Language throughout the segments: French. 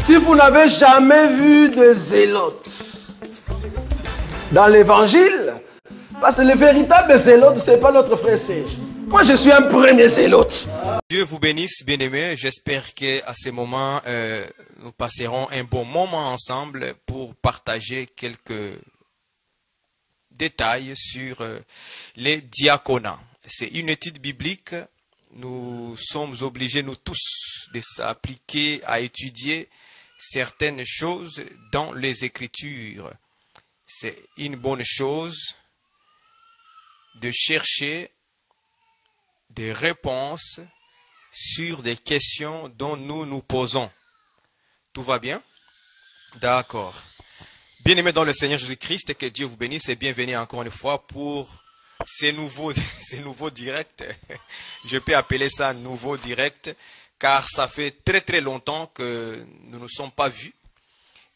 Si vous n'avez jamais vu de zélotes dans l'évangile, parce que le véritable zélote, ce n'est pas notre frère Serge. Moi, je suis un premier zélote. Dieu vous bénisse, bien-aimés. J'espère qu'à ce moment, nous passerons un bon moment ensemble pour partager quelques détails sur les diaconats. C'est une étude biblique. Nous sommes obligés, nous tous, de s'appliquer à étudier certaines choses dans les Écritures. C'est une bonne chose de chercher des réponses sur des questions dont nous nous posons. Tout va bien? D'accord. Bien-aimés dans le Seigneur Jésus-Christ, que Dieu vous bénisse et bienvenue encore une fois pour ces nouveaux directs. Je peux appeler ça nouveau direct, car ça fait très longtemps que nous ne sommes pas vus.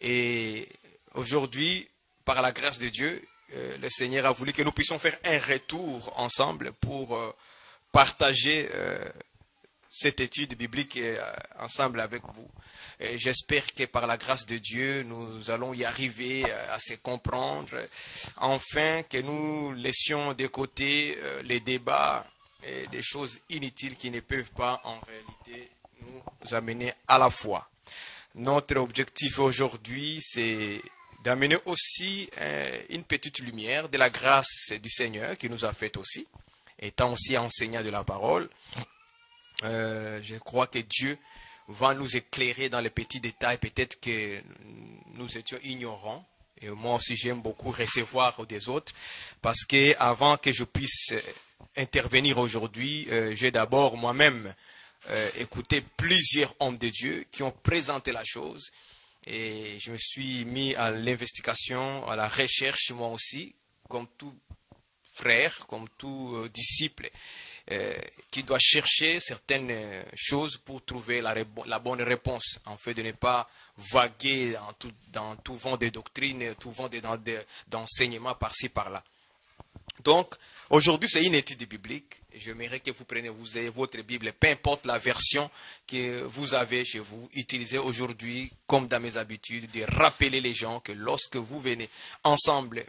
Et aujourd'hui, par la grâce de Dieu, le Seigneur a voulu que nous puissions faire un retour ensemble pour partager cette étude biblique ensemble avec vous. J'espère que par la grâce de Dieu, nous allons y arriver à se comprendre, enfin que nous laissions de côté les débats et des choses inutiles qui ne peuvent pas en réalité nous amener à la foi. Notre objectif aujourd'hui, c'est d'amener aussi une petite lumière de la grâce du Seigneur qui nous a fait aussi, étant aussi enseignant de la parole. Je crois que Dieu va nous éclairer dans les petits détails, peut-être que nous étions ignorants. Et moi aussi, j'aime beaucoup recevoir des autres, parce que avant que je puisse intervenir aujourd'hui, j'ai d'abord moi-même écouté plusieurs hommes de Dieu qui ont présenté la chose. Et je me suis mis à l'investigation, à la recherche moi aussi, comme tout frère, comme tout disciple, qui doit chercher certaines choses pour trouver la bonne réponse, en fait de ne pas vaguer dans tout vent de doctrine, tout vent d'enseignement par-ci, par-là. Donc, aujourd'hui, c'est une étude biblique. J'aimerais que vous ayez votre Bible, peu importe la version que vous avez chez vous. Utilisez aujourd'hui, comme dans mes habitudes, de rappeler les gens que lorsque vous venez ensemble,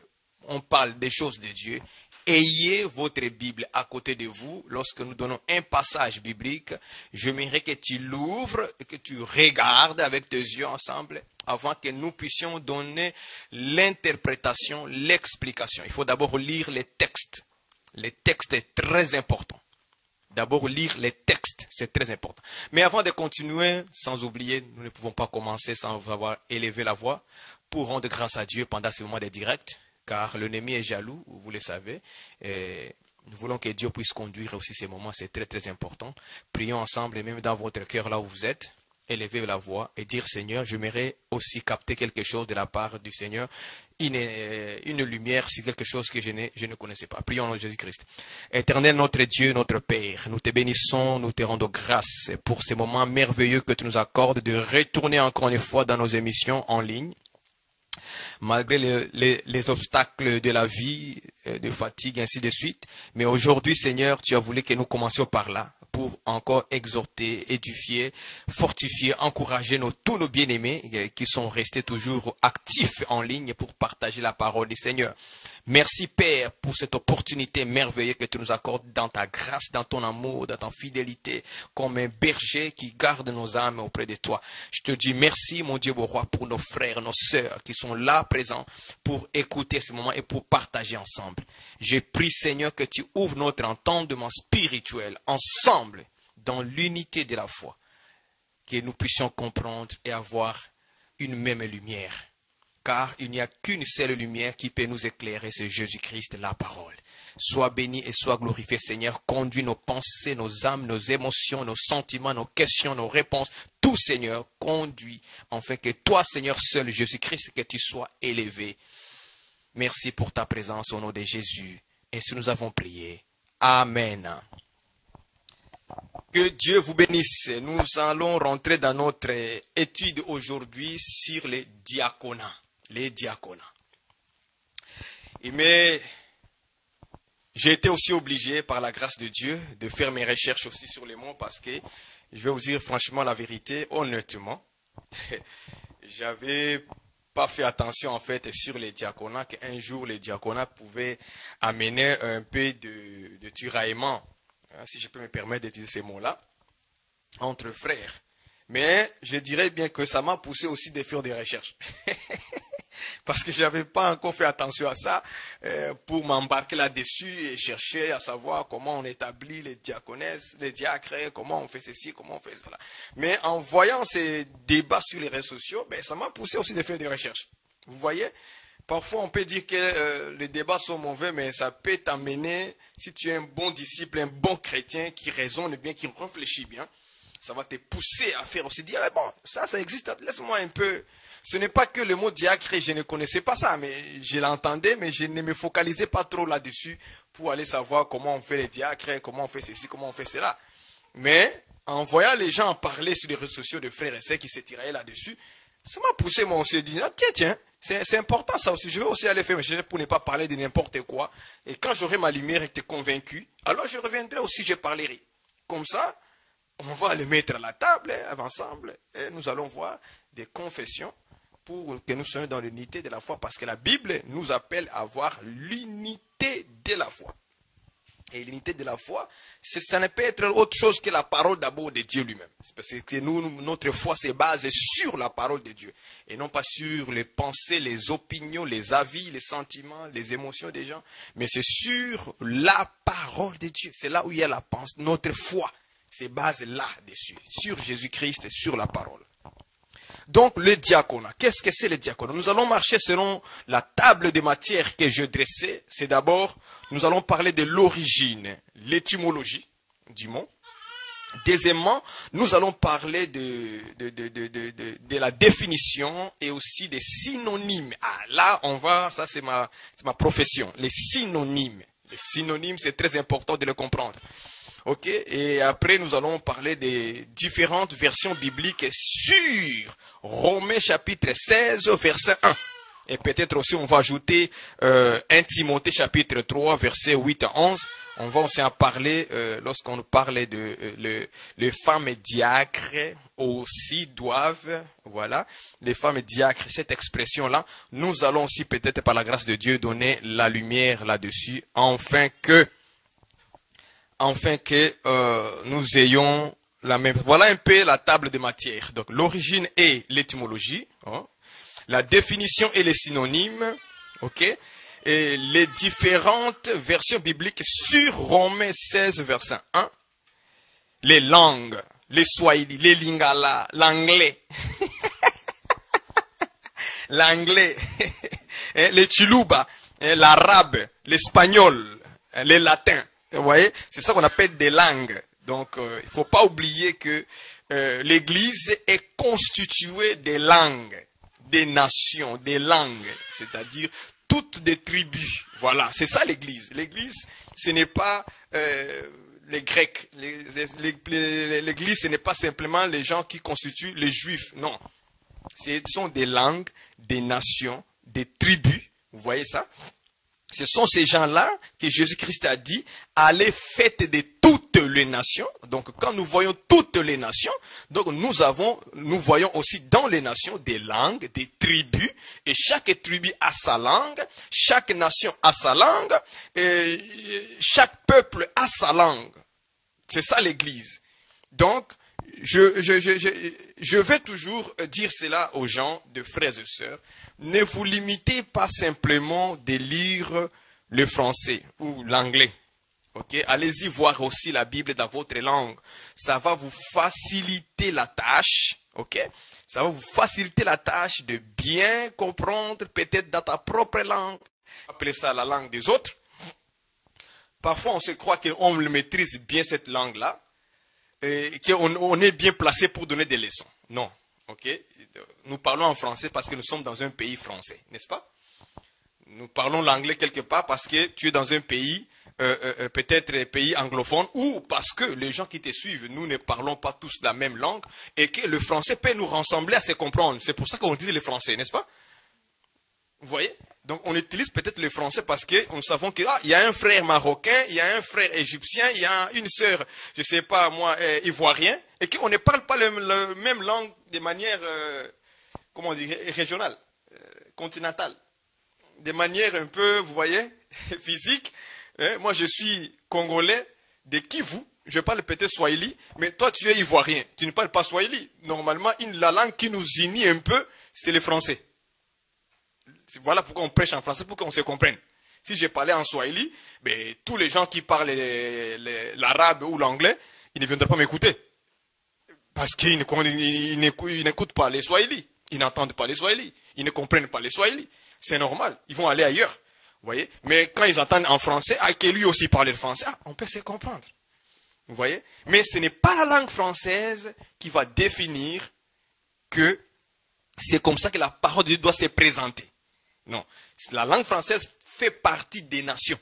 on parle des choses de Dieu. Ayez votre Bible à côté de vous. Lorsque nous donnons un passage biblique, j'aimerais que tu l'ouvres et que tu regardes avec tes yeux ensemble avant que nous puissions donner l'interprétation, l'explication. Il faut d'abord lire les textes. Les textes est très important. D'abord lire les textes, c'est très important. Mais avant de continuer, sans oublier, nous ne pouvons pas commencer sans avoir élevé la voix pour rendre grâce à Dieu pendant ce moment de direct. Car l'ennemi est jaloux, vous le savez. Et nous voulons que Dieu puisse conduire aussi ces moments, c'est très important. Prions ensemble, et même dans votre cœur là où vous êtes, élevez la voix et dire Seigneur, j'aimerais aussi capter quelque chose de la part du Seigneur, une lumière sur quelque chose que je ne connaissais pas. Prions en Jésus-Christ. Éternel notre Dieu, notre Père, nous te bénissons, nous te rendons grâce pour ces moments merveilleux que tu nous accordes de retourner encore une fois dans nos émissions en ligne. Malgré les obstacles de la vie, de fatigue, ainsi de suite. Mais aujourd'hui, Seigneur, tu as voulu que nous commencions par là, pour encore exhorter, édifier, fortifier, encourager tous nos bien-aimés qui sont restés toujours actifs en ligne pour partager la parole du Seigneur. Merci Père pour cette opportunité merveilleuse que tu nous accordes dans ta grâce, dans ton amour, dans ta fidélité, comme un berger qui garde nos âmes auprès de toi. Je te dis merci mon Dieu, mon roi, pour nos frères, nos sœurs qui sont là présents pour écouter ce moment et pour partager ensemble. Je prie Seigneur que tu ouvres notre entendement spirituel ensemble dans l'unité de la foi, que nous puissions comprendre et avoir une même lumière. Car il n'y a qu'une seule lumière qui peut nous éclairer, c'est Jésus-Christ, la parole. Sois béni et sois glorifié, Seigneur. Conduis nos pensées, nos âmes, nos émotions, nos sentiments, nos questions, nos réponses. Tout, Seigneur, conduit. Enfin, que toi, Seigneur, seul, Jésus-Christ, que tu sois élevé. Merci pour ta présence au nom de Jésus. Et si nous avons prié. Amen. Que Dieu vous bénisse. Nous allons rentrer dans notre étude aujourd'hui sur les diaconats. Les diaconats. Mais j'ai été aussi obligé par la grâce de Dieu de faire mes recherches aussi sur les mots parce que je vais vous dire franchement la vérité, honnêtement. J'avais pas fait attention en fait sur les diaconats, qu'un jour les diaconats pouvaient amener un peu de tiraillement, hein, si je peux me permettre d'utiliser ces mots-là, entre frères. Mais je dirais bien que ça m'a poussé aussi de faire des recherches. Parce que je n'avais pas encore fait attention à ça pour m'embarquer là-dessus et chercher à savoir comment on établit les diaconesses, les diacres, comment on fait ceci, comment on fait cela. Mais en voyant ces débats sur les réseaux sociaux, ben, ça m'a poussé aussi de faire des recherches. Vous voyez, parfois on peut dire que les débats sont mauvais, mais ça peut t'amener, si tu es un bon disciple, un bon chrétien qui raisonne bien, qui réfléchit bien, ça va te pousser à faire aussi, dire, ah, bon, ça existe, laisse-moi un peu. Ce n'est pas que le mot diacre, je ne connaissais pas ça, mais je l'entendais, mais je ne me focalisais pas trop là-dessus pour aller savoir comment on fait les diacres, comment on fait ceci, comment on fait cela. Mais en voyant les gens parler sur les réseaux sociaux de frères et sœurs qui s'étiraient là-dessus, ça m'a poussé, moi aussi, à dire, ah, tiens, c'est important ça aussi, je vais aussi aller faire mes recherches pour ne pas parler de n'importe quoi. Et quand j'aurai ma lumière été convaincu, alors je reviendrai aussi, je parlerai. Comme ça, on va le mettre à la table, ensemble, et nous allons voir des confessions pour que nous soyons dans l'unité de la foi, parce que la Bible nous appelle à avoir l'unité de la foi. Et l'unité de la foi, ça ne peut être autre chose que la parole d'abord de Dieu lui-même. C'est parce que notre foi se base sur la parole de Dieu, et non pas sur les pensées, les opinions, les avis, les sentiments, les émotions des gens, mais c'est sur la parole de Dieu. C'est là où il y a la pensée, notre foi se base là-dessus, sur Jésus-Christ et sur la parole. Donc, le diaconat. Qu'est-ce que c'est le diaconat? Nous allons marcher selon la table de matière que je dressais. C'est d'abord, nous allons parler de l'origine, l'étymologie du mot. Deuxièmement, nous allons parler de la définition et aussi des synonymes. Ah, là, on va, ça c'est ma profession, les synonymes. Les synonymes, c'est très important de le comprendre. Ok, et après nous allons parler des différentes versions bibliques sur Romains chapitre 16 verset 1. Et peut-être aussi on va ajouter 1 Timothée chapitre 3 verset 8 à 11. On va aussi en parler lorsqu'on parle de les femmes diacres aussi doivent, voilà, les femmes diacres, cette expression-là, nous allons aussi peut-être par la grâce de Dieu donner la lumière là-dessus, afin que nous ayons la même. Voilà un peu la table de matière. Donc l'origine et l'étymologie, hein, la définition et les synonymes, ok, et les différentes versions bibliques sur Romains 16 verset 1, les langues, les swahili, les lingala, l'anglais, l'anglais, les chiluba, l'arabe, l'espagnol, les latins. Vous voyez, c'est ça qu'on appelle des langues. Donc, il ne faut pas oublier que l'Église est constituée des langues, des nations, des langues, c'est-à-dire toutes des tribus. Voilà, c'est ça l'Église. L'Église, ce n'est pas les Grecs. L'Église, ce n'est pas simplement les gens qui constituent les Juifs. Non, ce sont des langues, des nations, des tribus. Vous voyez ça? Ce sont ces gens-là que Jésus-Christ a dit, allez faites de toutes les nations. Donc, quand nous voyons toutes les nations, donc nous voyons aussi dans les nations des langues, des tribus, et chaque tribu a sa langue, chaque nation a sa langue, et chaque peuple a sa langue. C'est ça l'Église. Donc, je vais toujours dire cela aux gens, de frères et sœurs. Ne vous limitez pas simplement de lire le français ou l'anglais. Okay? Allez-y voir aussi la Bible dans votre langue. Ça va vous faciliter la tâche. Okay? Ça va vous faciliter la tâche de bien comprendre, peut-être dans ta propre langue. Appelez ça la langue des autres. Parfois, on se croit qu'on maîtrise bien cette langue-là. Et qu'on est bien placé pour donner des leçons. Non. Okay? Nous parlons en français parce que nous sommes dans un pays français, n'est-ce pas? Nous parlons l'anglais quelque part parce que tu es dans un pays, peut-être un pays anglophone, ou parce que les gens qui te suivent, nous ne parlons pas tous la même langue, et que le français peut nous rassembler à se comprendre. C'est pour ça qu'on dit le français, n'est-ce pas? Vous voyez? Donc on utilise peut-être le français parce que nous savons qu'il y a un frère marocain, il y a un frère égyptien, il y a une sœur, je ne sais pas moi, ivoirien, et qu'on ne parle pas la même langue de manière, comment dire, régionale, continentale. De manière un peu, vous voyez, physique. Moi, je suis congolais de Kivu. Je parle peut-être Swahili, mais toi, tu es ivoirien. Tu ne parles pas Swahili. Normalement, la langue qui nous unit un peu, c'est le français. Voilà pourquoi on prêche en français, pour qu'on se comprenne. Si je parlais en Swahili, ben, tous les gens qui parlent l'arabe ou l'anglais, ils ne viendraient pas m'écouter. Parce qu'ils n'écoutent pas les Swahili. Ils n'entendent pas les Swahili. Ils ne comprennent pas les Swahili. C'est normal. Ils vont aller ailleurs. Vous voyez? Mais quand ils entendent en français, que lui aussi parle le français, on peut se comprendre. Vous voyez? Mais ce n'est pas la langue française qui va définir que c'est comme ça que la parole de Dieu doit se présenter. Non. La langue française fait partie des nations.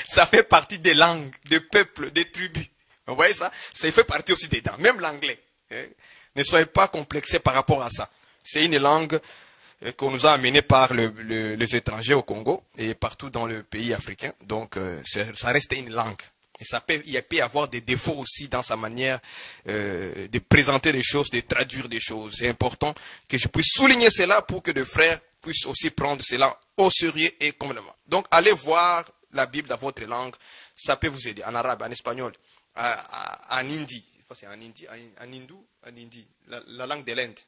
Ça fait partie des langues, des peuples, des tribus. Vous voyez ça? Ça fait partie aussi des dents. Même l'anglais. Ne soyez pas complexés par rapport à ça. C'est une langue qu'on nous a amenée par les étrangers au Congo et partout dans le pays africain. Donc, ça reste une langue. Et il peut y avoir des défauts aussi dans sa manière de présenter les choses, de traduire des choses. C'est important que je puisse souligner cela pour que les frères puissent aussi prendre cela au sérieux et complètement. Donc, allez voir la Bible dans votre langue. Ça peut vous aider. En arabe, en espagnol, en hindi. Je sais pas si c'est en hindi, en hindou, en hindi. La langue de l'Inde.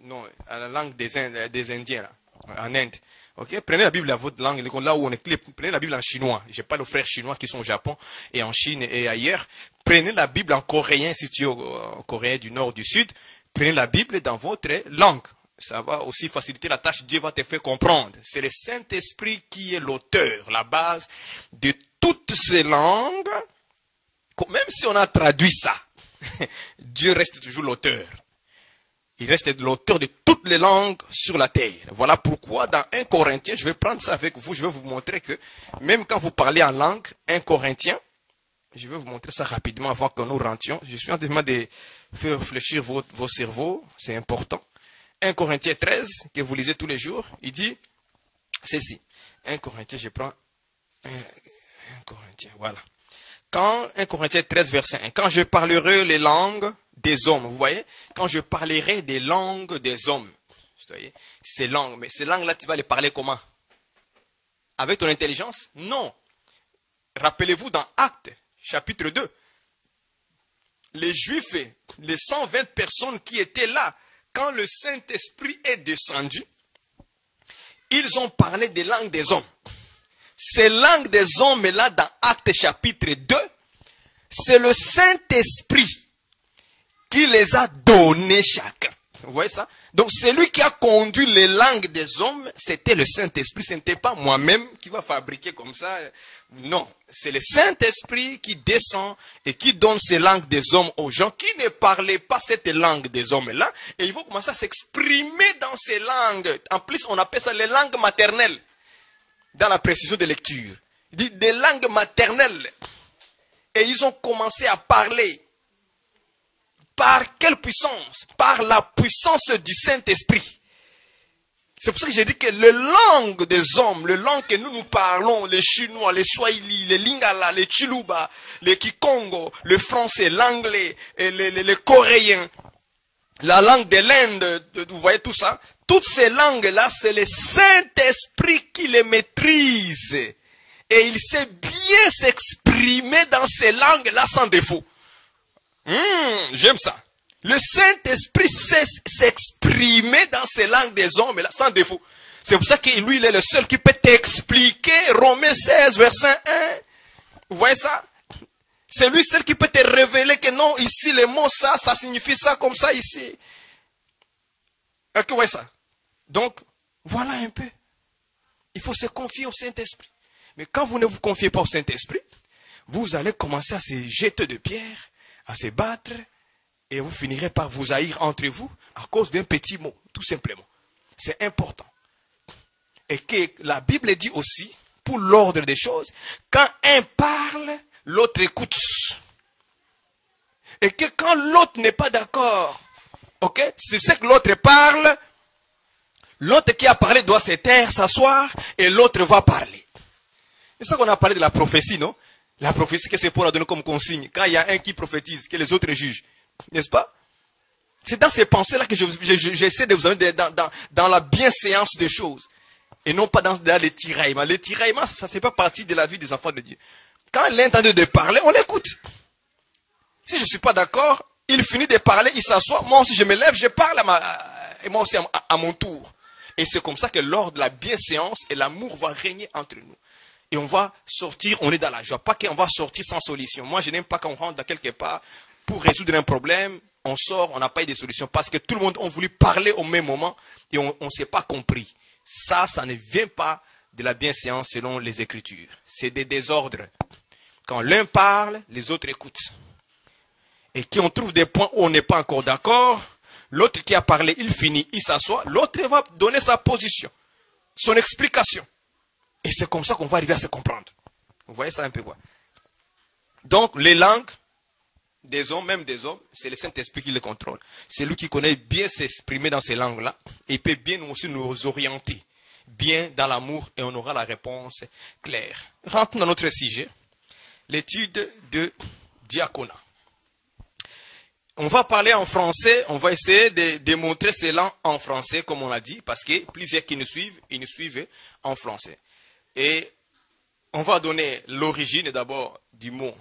Non, la langue des Indiens, là, en Inde. Okay? Prenez la Bible à votre langue, là où on est, prenez la Bible en chinois. Je parle aux frères chinois qui sont au Japon et en Chine et ailleurs. Prenez la Bible en coréen, si tu es au Coréen du Nord, du Sud. Prenez la Bible dans votre langue. Ça va aussi faciliter la tâche. Dieu va te faire comprendre. C'est le Saint-Esprit qui est l'auteur, la base de toutes ces langues. Même si on a traduit ça, Dieu reste toujours l'auteur. Il reste l'auteur de toutes les langues sur la terre. Voilà pourquoi dans 1 Corinthiens, je vais prendre ça avec vous, je vais vous montrer que même quand vous parlez en langue, 1 Corinthiens, je vais vous montrer ça rapidement avant que nous rentrions. Je suis en train de faire réfléchir vos cerveaux, c'est important. 1 Corinthiens 13, que vous lisez tous les jours, il dit ceci. 1 Corinthiens, je prends 1 Corinthiens, voilà. Quand 1 Corinthiens 13, verset 1, quand je parlerai les langues des hommes, vous voyez, quand je parlerai des langues des hommes, vous voyez, ces langues, mais ces langues-là, tu vas les parler comment? Avec ton intelligence? Non. Rappelez-vous dans Actes, chapitre 2, les Juifs, les 120 personnes qui étaient là, quand le Saint-Esprit est descendu, ils ont parlé des langues des hommes. Ces langues des hommes, là, dans Actes chapitre 2, c'est le Saint-Esprit qui les a données chacun. Vous voyez ça? Donc, celui qui a conduit les langues des hommes, c'était le Saint-Esprit. Ce n'était pas moi-même qui va fabriquer comme ça. Non, c'est le Saint-Esprit qui descend et qui donne ces langues des hommes aux gens qui ne parlaient pas cette langue des hommes-là. Et ils vont commencer à s'exprimer dans ces langues. En plus, on appelle ça les langues maternelles. Dans la précision de lecture. Il dit des langues maternelles. Et ils ont commencé à parler. Par quelle puissance? Par la puissance du Saint-Esprit. C'est pour ça que j'ai dit que les langues des hommes, les langues que nous parlons, les Chinois, les Swahili, les Lingala, les Chiluba, les Kikongo, le français, l'anglais, les Coréens, la langue de l'Inde, vous voyez tout ça? Toutes ces langues-là, c'est le Saint-Esprit qui les maîtrise. Et il sait bien s'exprimer dans ces langues-là sans défaut. J'aime ça. Le Saint-Esprit sait s'exprimer dans ces langues des hommes là, sans défaut. C'est pour ça que lui, il est le seul qui peut t'expliquer Romains 16, verset 1. Vous voyez ça? C'est lui seul qui peut te révéler que non, ici, les mots ça signifie ça comme ça ici. Ok, vous voyez ça? Donc, voilà un peu. Il faut se confier au Saint-Esprit. Mais quand vous ne vous confiez pas au Saint-Esprit, vous allez commencer à se jeter de pierres, à se battre, et vous finirez par vous haïr entre vous à cause d'un petit mot, tout simplement. C'est important. Et que la Bible dit aussi, pour l'ordre des choses, quand un parle, l'autre écoute. Et que quand l'autre n'est pas d'accord, ok, c'est ce que l'autre parle, l'autre qui a parlé doit se taire, s'asseoir, et l'autre va parler. C'est ça qu'on a parlé de la prophétie, non? La prophétie que c'est pour la donner comme consigne. Quand il y a un qui prophétise, que les autres jugent. N'est-ce pas? C'est dans ces pensées-là que j'essaie de vous amener dans la bienséance des choses. Et non pas dans les tiraillements. Les tiraillements, ça ne fait pas partie de la vie des enfants de Dieu. Quand l'un est en train de parler, on l'écoute. Si je ne suis pas d'accord, il finit de parler, il s'assoit. Moi aussi, je me lève, je parle et moi aussi à mon tour. Et c'est comme ça que lors de la bienséance, et l'amour va régner entre nous. Et on va sortir, on est dans la joie. Pas qu'on va sortir sans solution. Moi, je n'aime pas quand on rentre dans quelque part pour résoudre un problème. On sort, on n'a pas eu de solution. Parce que tout le monde a voulu parler au même moment et on ne s'est pas compris. Ça ne vient pas de la bienséance selon les Écritures. C'est des désordres. Quand l'un parle, les autres écoutent. Et qu'on trouve des points où on n'est pas encore d'accord, l'autre qui a parlé, il finit, il s'assoit, l'autre va donner sa position, son explication. Et c'est comme ça qu'on va arriver à se comprendre. Vous voyez ça un peu quoi? Donc, les langues des hommes, même des hommes, c'est le Saint-Esprit qui les contrôle. C'est lui qui connaît bien s'exprimer dans ces langues-là et peut bien aussi nous orienter bien dans l'amour et on aura la réponse claire. Rentrons dans notre sujet, l'étude de diaconat. On va parler en français, on va essayer de démontrer cela en français comme on l'a dit, parce que plusieurs qui nous suivent, ils nous suivent en français. Et on va donner l'origine d'abord du mot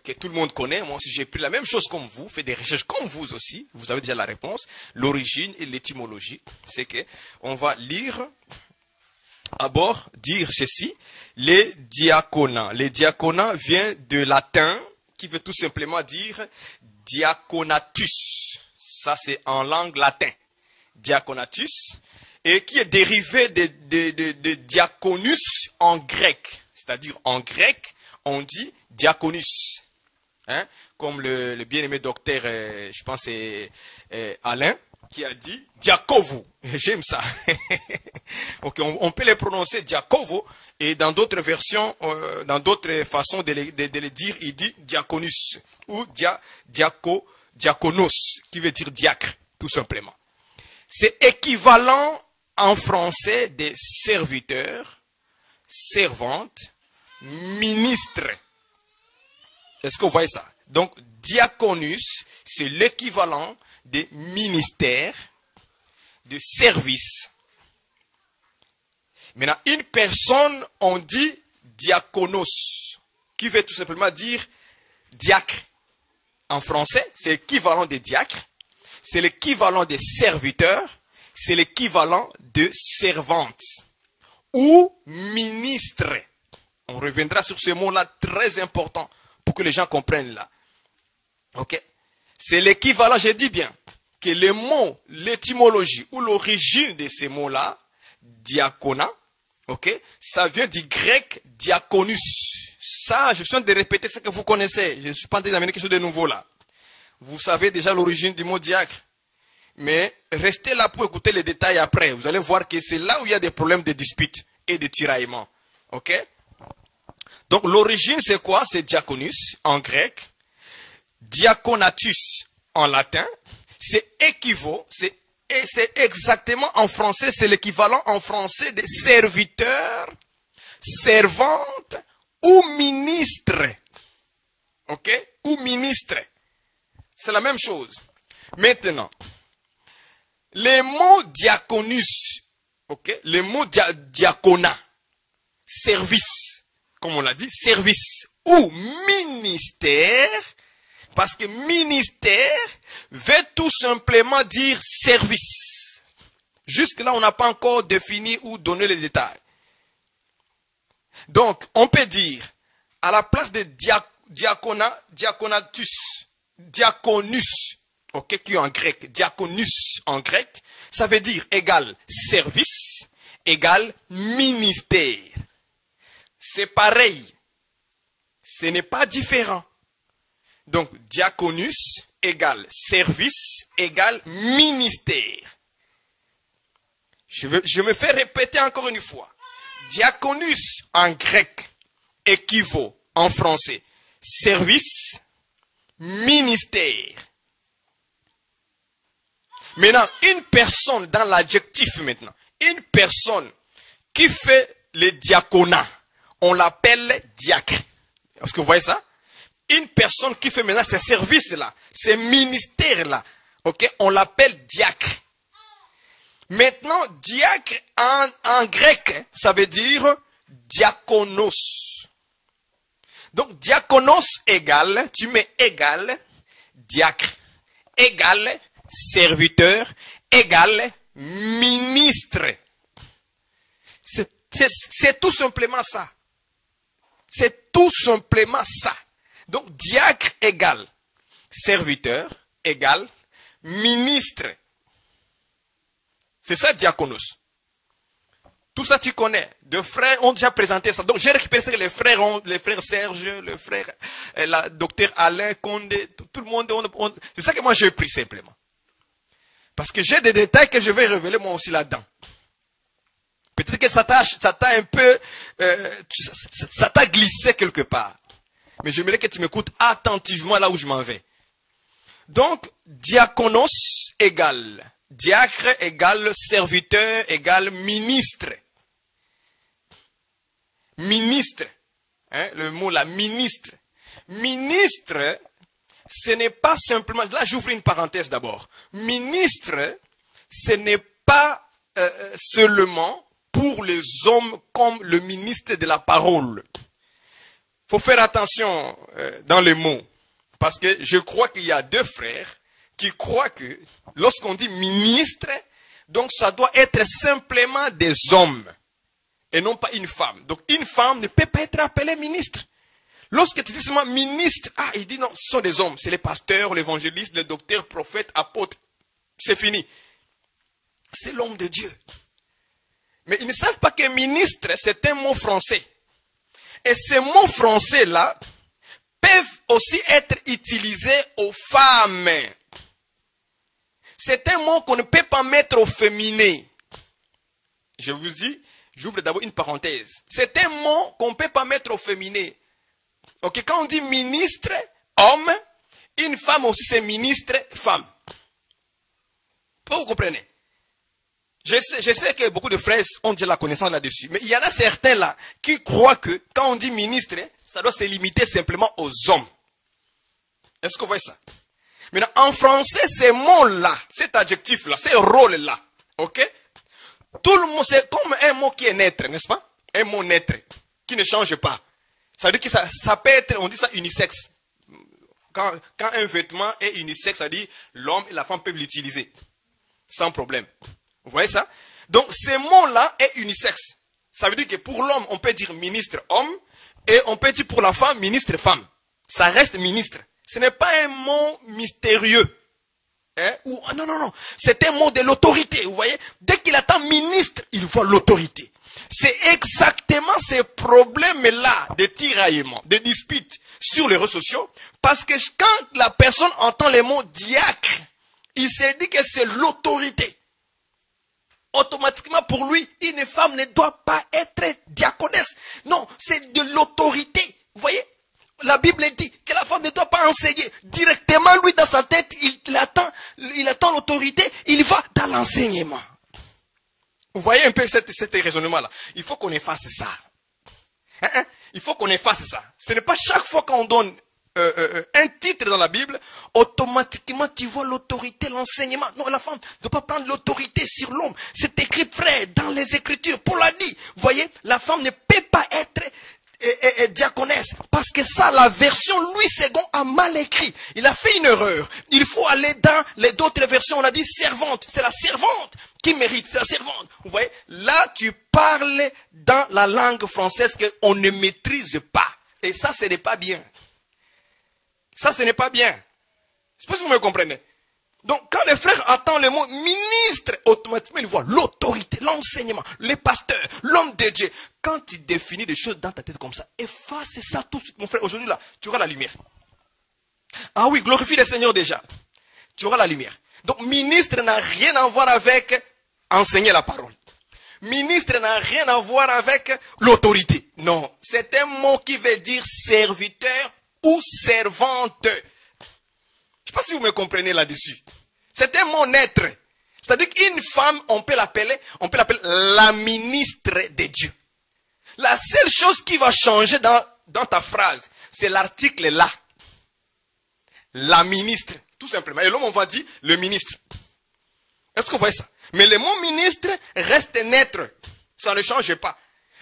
que tout le monde connaît. Moi aussi j'ai pris la même chose comme vous, fait des recherches comme vous aussi, vous avez déjà la réponse. L'origine et l'étymologie, c'est que on va lire, d'abord dire ceci, les diaconats. Les diaconats vient de latin, qui veut tout simplement dire diaconatus. Ça c'est en langue latin, diaconatus, et qui est dérivé de diaconus en grec. C'est-à-dire en grec, on dit diaconus. Hein? Comme le bien-aimé docteur, je pense c'est Alain, qui a dit diakovo. J'aime ça. Okay, on peut les prononcer diakovo, et dans d'autres versions, dans d'autres façons de le dire, il dit diaconus ou diakonos, qui veut dire diacre, tout simplement. C'est équivalent en français des serviteurs, servantes, ministres. Est-ce que vous voyez ça? Donc, diaconus, c'est l'équivalent des ministères, de services. Maintenant, une personne, on dit diaconos, qui veut tout simplement dire diacre. En français, c'est l'équivalent des diacres, c'est l'équivalent des serviteurs, c'est l'équivalent de servantes ou ministres. On reviendra sur ce mot-là très important pour que les gens comprennent là. Ok? C'est l'équivalent, je dis bien, que le mot, l'étymologie ou l'origine de ces mots-là, diaconat, ok, ça vient du grec diaconus. Ça, je suis en train de répéter ce que vous connaissez. Je ne suis pas en train d'amener quelque chose de nouveau là. Vous savez déjà l'origine du mot diacre. Mais restez là pour écouter les détails après. Vous allez voir que c'est là où il y a des problèmes de disputes et de tiraillements. Ok? Donc l'origine c'est quoi? C'est diaconus en grec. Diaconatus en latin. C'est équivaut. Et c'est exactement en français, c'est l'équivalent en français de serviteur, servante ou ministre. Ok? Ou ministre. C'est la même chose. Maintenant, les mots diaconus, ok? Le mot diaconat, service, comme on l'a dit, service ou ministère, parce que ministère veut tout simplement dire service. Jusque-là, on n'a pas encore défini ou donné les détails. Donc, on peut dire, à la place de diaconatus, diaconus, ok, qui est en grec, diaconus en grec, ça veut dire égal service, égal ministère. C'est pareil. Ce n'est pas différent. Donc, diaconus égale service égale ministère. Je me fais répéter encore une fois. Diaconus en grec équivaut en français service, ministère. Maintenant, une personne dans l'adjectif maintenant, une personne qui fait le diaconat, on l'appelle diacre. Est-ce que vous voyez ça? Une personne qui fait maintenant ces services-là, ces ministères-là, ok, on l'appelle diacre. Maintenant, diacre en grec, ça veut dire diakonos. Donc, diakonos égale, tu mets égal, diacre, égal, serviteur, égal, ministre. C'est tout simplement ça. C'est tout simplement ça. Donc, diacre égale serviteur égale ministre. C'est ça, diaconos. Tout ça, tu connais. Deux frères ont déjà présenté ça. Donc, j'ai récupéré ça que les frères Serge, le frère, la docteur Alain, Condé, tout le monde. C'est ça que moi, j'ai pris simplement. Parce que j'ai des détails que je vais révéler moi aussi là-dedans. Peut-être que ça t'a un peu, ça t'a glissé quelque part. Mais j'aimerais que tu m'écoutes attentivement là où je m'en vais. Donc, diaconos égale, diacre égale serviteur égale ministre. Ministre, hein, le mot là, ministre. Ministre, ce n'est pas simplement, là j'ouvre une parenthèse d'abord. Ministre, ce n'est pas seulement pour les hommes comme le ministre de la parole. Il faut faire attention dans les mots. Parce que je crois qu'il y a deux frères qui croient que lorsqu'on dit ministre, donc ça doit être simplement des hommes et non pas une femme. Donc une femme ne peut pas être appelée ministre. Lorsque tu dis seulement ministre, il dit non, ce sont des hommes. C'est les pasteurs, l'évangéliste, le docteur, prophète, apôtre. C'est fini. C'est l'homme de Dieu. Mais ils ne savent pas que ministre, c'est un mot français. Et ces mots français-là peuvent aussi être utilisés aux femmes. C'est un mot qu'on ne peut pas mettre au féminin. Je vous dis, j'ouvre d'abord une parenthèse. C'est un mot qu'on ne peut pas mettre au féminin. Ok, quand on dit ministre, homme, une femme aussi c'est ministre, femme. Vous comprenez? Je sais que beaucoup de frères ont déjà la connaissance là-dessus. Mais il y en a certains là qui croient que quand on dit ministre, ça doit se limiter simplement aux hommes. Est-ce que vous voyez ça? Maintenant, en français, ces mots-là, cet adjectif-là, ces rôles-là, ok? Tout le monde, c'est comme un mot qui est naître, n'est-ce pas? Un mot naître, qui ne change pas. Ça veut dire que ça peut être, on dit ça unisexe. Quand un vêtement est unisexe, ça dit l'homme et la femme peuvent l'utiliser. Sans problème. Vous voyez ça? Donc, ce mot-là est unisexe. Ça veut dire que pour l'homme, on peut dire ministre homme, et on peut dire pour la femme, ministre femme. Ça reste ministre. Ce n'est pas un mot mystérieux. Hein? Non. C'est un mot de l'autorité. Vous voyez? Dès qu'il attend ministre, il voit l'autorité. C'est exactement ces problèmes-là de tiraillement, de disputes sur les réseaux sociaux. Parce que quand la personne entend le mot diacre, il s'est dit que c'est l'autorité. Automatiquement pour lui, une femme ne doit pas être diaconesse. Non, c'est de l'autorité. Vous voyez, la Bible dit que la femme ne doit pas enseigner. Directement, lui, dans sa tête, il attend l'autorité, il va dans l'enseignement. Vous voyez un peu cet raisonnement-là. Il faut qu'on efface ça. Il faut qu'on efface ça. Ce n'est pas chaque fois qu'on donne un titre dans la Bible, automatiquement tu vois l'autorité, l'enseignement. Non, la femme ne doit pas prendre l'autorité sur l'homme. C'est écrit, frère, dans les Écritures. Paul l'a dit. Vous voyez, la femme ne peut pas être diaconesse. Parce que ça, la version Louis II a mal écrit. Il a fait une erreur. Il faut aller dans les d'autres versions. On a dit servante. C'est la servante qui mérite. C'est la servante. Vous voyez, là, tu parles dans la langue française qu'on ne maîtrise pas. Et ça, ce n'est pas bien. Ça, ce n'est pas bien. Je sais pas si vous me comprenez. Donc, quand les frères entendent le mot ministre, automatiquement, ils voient l'autorité, l'enseignement, les pasteurs, l'homme de Dieu. Quand tu définis des choses dans ta tête comme ça, efface ça tout de suite, mon frère. Aujourd'hui, là, tu auras la lumière. Ah oui, glorifie le Seigneur déjà. Tu auras la lumière. Donc, ministre n'a rien à voir avec enseigner la parole. Ministre n'a rien à voir avec l'autorité. Non, c'est un mot qui veut dire serviteur ou servante. Je ne sais pas si vous me comprenez là-dessus. C'est un mot naître. C'est-à-dire qu'une femme, on peut l'appeler la ministre de Dieu. La seule chose qui va changer dans ta phrase, c'est l'article là. La ministre, tout simplement. Et l'homme, on va dire le ministre. Est-ce que vous voyez ça? Mais le mot ministre reste neutre. Ça ne change pas.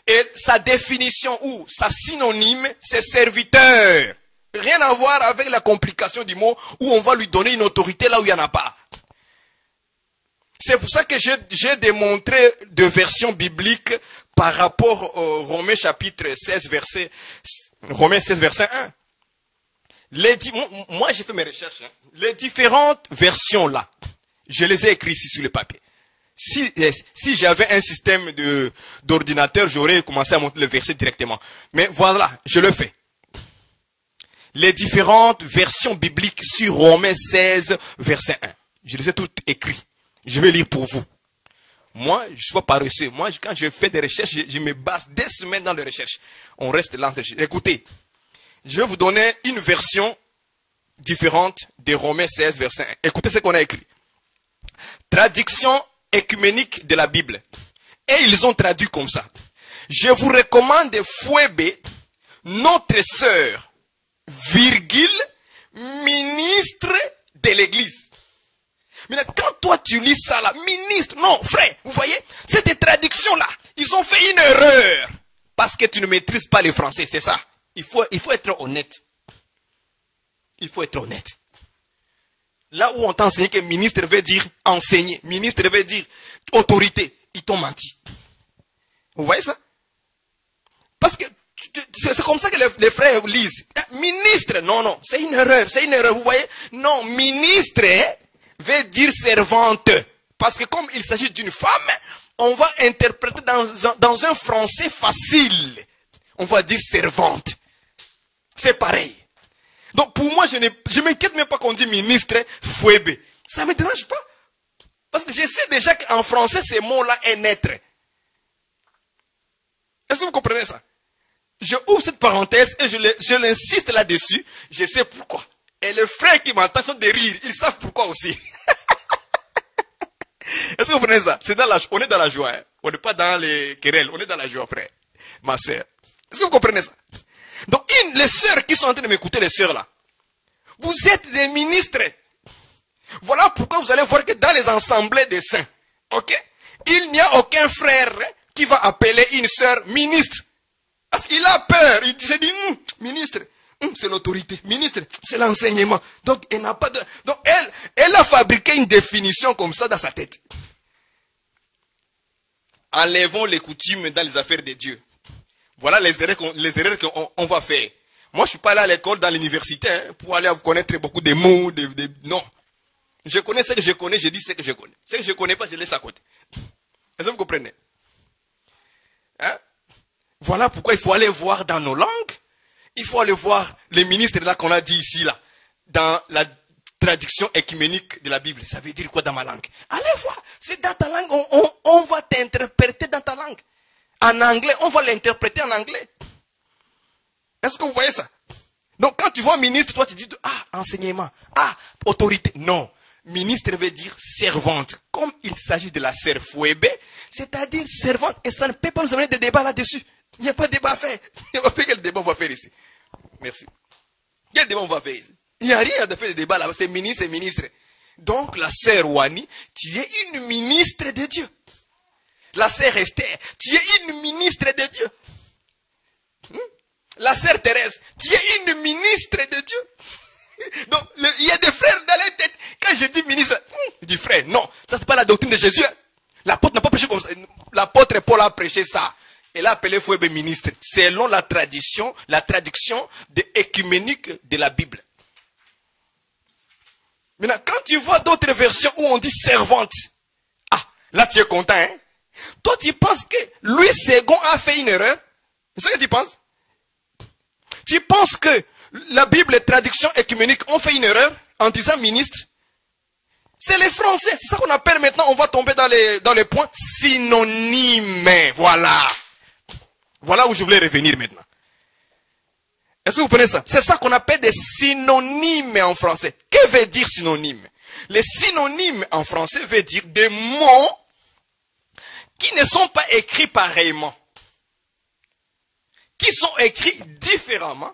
Et sa définition ou sa synonyme, c'est serviteur. Rien à voir avec la complication du mot où on va lui donner une autorité là où il n'y en a pas. C'est pour ça que j'ai démontré deux versions bibliques par rapport au Romains chapitre 16, Romains 16, verset 1. Moi, j'ai fait mes recherches. Les différentes versions là, je les ai écrites ici sur le papier. Si j'avais un système d'ordinateur, j'aurais commencé à monter le verset directement. Mais voilà, je le fais. Les différentes versions bibliques sur Romains 16, verset 1. Je les ai toutes écrites. Je vais lire pour vous. Moi, je ne suis pas paresseux. Moi, quand je fais des recherches, je me base des semaines dans les recherches. On reste là. Écoutez, je vais vous donner une version différente de Romains 16, verset 1. Écoutez ce qu'on a écrit. Traduction écuménique de la Bible. Et ils ont traduit comme ça. Je vous recommande Phoebe, notre sœur, virgule, ministre de l'église. Mais là, quand toi tu lis ça là, ministre, non, frère, vous voyez, cette traduction-là, ils ont fait une erreur. Parce que tu ne maîtrises pas le français, c'est ça. Il faut être honnête. Il faut être honnête. Là où on t'a enseigné que ministre veut dire enseigner, ministre veut dire autorité, ils t'ont menti. Vous voyez ça? Parce que c'est comme ça que les frères lisent. Ministre, non, c'est une erreur, vous voyez? Non, ministre veut dire servante. Parce que comme il s'agit d'une femme, on va interpréter dans un français facile. On va dire servante. C'est pareil. Donc pour moi, je ne m'inquiète même pas qu'on dit ministre, Phoebe. Ça ne me dérange pas. Parce que je sais déjà qu'en français, ces mots-là est naître. Est-ce que vous comprenez ça? Je ouvre cette parenthèse et je l'insiste là-dessus. Je sais pourquoi. Et les frères qui m'entendent sont de rire. Ils savent pourquoi aussi. Est-ce que vous comprenez ça? On est dans la joie. Hein? On n'est pas dans les querelles. On est dans la joie, frère. Ma sœur. Est-ce que vous comprenez ça? Donc, les sœurs qui sont en train de m'écouter, les sœurs là, vous êtes des ministres. Voilà pourquoi vous allez voir que dans les assemblées des saints, ok, il n'y a aucun frère qui va appeler une sœur ministre. Parce qu'il a peur. Il s'est dit, ministre, c'est l'autorité. Ministre, c'est l'enseignement. Donc, elle n'a pas de... Donc, elle a fabriqué une définition comme ça dans sa tête. Enlevons les coutumes dans les affaires de Dieu. Voilà les erreurs qu'on va faire. Moi, je ne suis pas là à l'école, dans l'université, hein, pour aller connaître beaucoup de mots. Non. Je connais ce que je connais, je dis ce que je connais. Ce que je ne connais pas, je laisse à côté. Est-ce que vous comprenez? Hein? Voilà pourquoi il faut aller voir dans nos langues. Il faut aller voir les ministres là qu'on a dit ici, là, dans la traduction écuménique de la Bible. Ça veut dire quoi dans ma langue? Allez voir. C'est dans ta langue, on va t'interpréter dans ta langue. En anglais, on va l'interpréter en anglais. Est-ce que vous voyez ça? Donc quand tu vois ministre, toi tu dis, enseignement, autorité. Non, ministre veut dire servante. Comme il s'agit de la sœur Phoebe, c'est-à-dire servante. Et ça ne peut pas nous amener de débat là-dessus. Il n'y a pas de débat à faire. Quel débat on va faire ici? Merci. Quel débat on va faire ici? Il n'y a rien de faire de débat là. C'est ministre et ministre. Donc la sœur Wani, tu es une ministre de Dieu. La sœur Esther, tu es une ministre de Dieu. La sœur Thérèse, tu es une ministre de Dieu. Donc, il y a des frères dans les têtes. Quand je dis ministre, je dis frère, non, ça c'est pas la doctrine de Jésus. L'apôtre n'a pas prêché comme ça. L'apôtre Paul a prêché ça. Il a appelé Phoebe ministre, selon la traduction de écuménique de la Bible. Maintenant, quand tu vois d'autres versions où on dit servante, là tu es content, hein? Toi, tu penses que Louis II a fait une erreur? C'est ce que tu penses? Tu penses que la Bible, les traductions écuméniques ont fait une erreur en disant ministre? C'est les Français. C'est ça qu'on appelle maintenant, on va tomber dans les points synonymes. Voilà. Voilà où je voulais revenir maintenant. Est-ce que vous prenez ça? C'est ça qu'on appelle des synonymes en français. Que veut dire synonyme? Les synonymes en français veut dire des mots qui ne sont pas écrits pareillement, qui sont écrits différemment,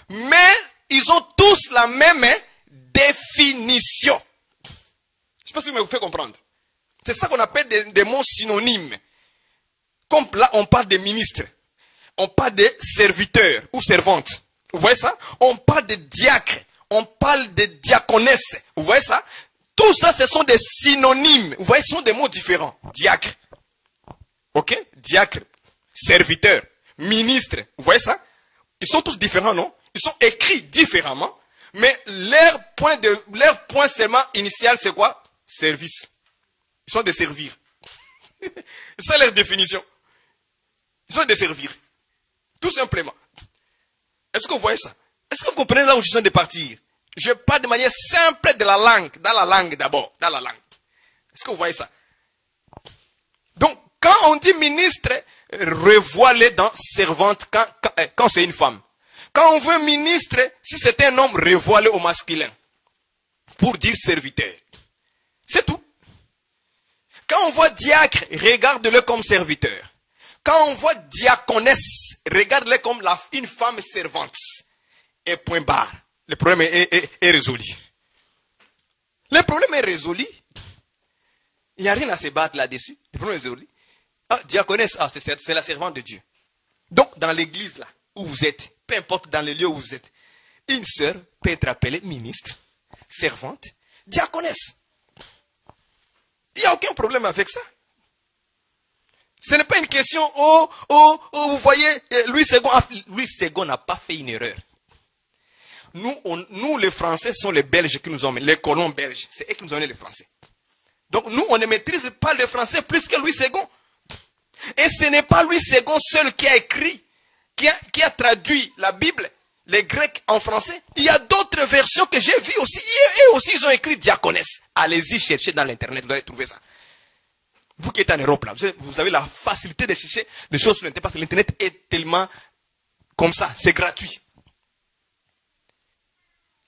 Mais ils ont tous la même définition. Je ne sais pas si vous me faites comprendre. C'est ça qu'on appelle des mots synonymes. Comme là, on parle de ministres. On parle de serviteurs ou servantes. Vous voyez ça? On parle de diacres. On parle de diaconesses. Vous voyez ça? Tout ça, ce sont des synonymes. Vous voyez, ce sont des mots différents. Diacre. Ok? Diacre. Serviteur. Ministre. Vous voyez ça? Ils sont tous différents, non? Ils sont écrits différemment. Mais leur point seulement initial, c'est quoi? Service. Ils sont de servir. C'est ça leur définition. Ils sont de servir. Tout simplement. Est-ce que vous voyez ça? Est-ce que vous comprenez là où je suis en train de partir? Je parle de manière simple de la langue. Dans la langue d'abord. Dans la langue. Est-ce que vous voyez ça? Donc, quand on dit ministre, revoilé dans servante quand c'est une femme. Quand on veut ministre, si c'est un homme, revoilé au masculin. Pour dire serviteur. C'est tout. Quand on voit diacre, regarde-le comme serviteur. Quand on voit diaconesse, regarde-le comme une femme servante. Et point barre. Le problème est résolu. Le problème est résolu. Il n'y a rien à se battre là-dessus. Le problème est résolu. Ah, diaconesse, c'est la servante de Dieu. Donc, dans l'église là, où vous êtes, peu importe dans le lieu où vous êtes, une sœur peut être appelée ministre, servante, diaconesse. Il n'y a aucun problème avec ça. Ce n'est pas une question, vous voyez, Louis II n'a pas fait une erreur. Nous, les Français, sont les Belges qui nous ont mis, les colons belges. C'est eux qui nous ont mis les Français. Donc, nous, on ne maîtrise pas le français plus que Louis II. Et ce n'est pas Louis II seul qui a écrit, qui a traduit la Bible, les Grecs en français. Il y a d'autres versions que j'ai vues aussi. Et aussi, ils ont écrit diaconesse. Allez-y chercher dans l'internet, vous allez trouver ça. Vous qui êtes en Europe, là, vous avez la facilité de chercher des choses sur l'internet parce que l'internet est tellement comme ça, c'est gratuit.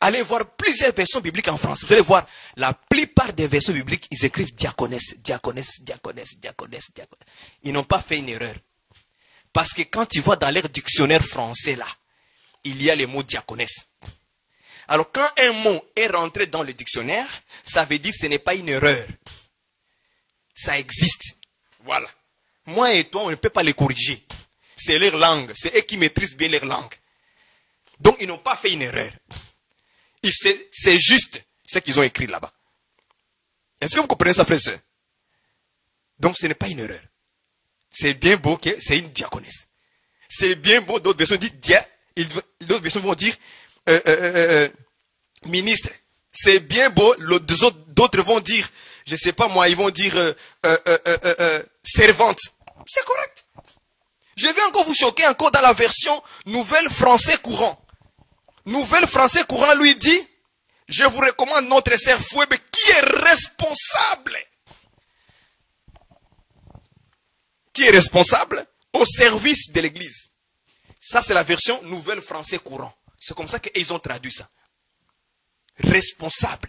Allez voir plusieurs versions bibliques en France. Vous allez voir, la plupart des versions bibliques, ils écrivent diaconesse, diaconesse, diaconesse, diaconesse, diaconesse. Ils n'ont pas fait une erreur. Parce que quand tu vois dans leur dictionnaire français, là, il y a le mot diaconesse. Alors, quand un mot est rentré dans le dictionnaire, ça veut dire que ce n'est pas une erreur. Ça existe. Voilà. Moi et toi, on ne peut pas les corriger. C'est leur langue. C'est eux qui maîtrisent bien leur langue. Donc, ils n'ont pas fait une erreur. C'est juste ce qu'ils ont écrit là-bas. Est-ce que vous comprenez ça, frère et sœur? Donc, ce n'est pas une erreur. C'est bien beau que c'est une diaconesse. C'est bien beau, d'autres versions disent d'autres versions vont dire ministre. C'est bien beau, d'autres vont dire, je ne sais pas moi, ils vont dire servante. C'est correct. Je vais encore vous choquer encore dans la version Nouvelle Français Courant. Nouvelle Français Courant lui dit, je vous recommande notre sœur Fouébé qui est responsable. Qui est responsable au service de l'église. Ça, c'est la version Nouvelle Français Courant. C'est comme ça qu'ils ont traduit ça. Responsable.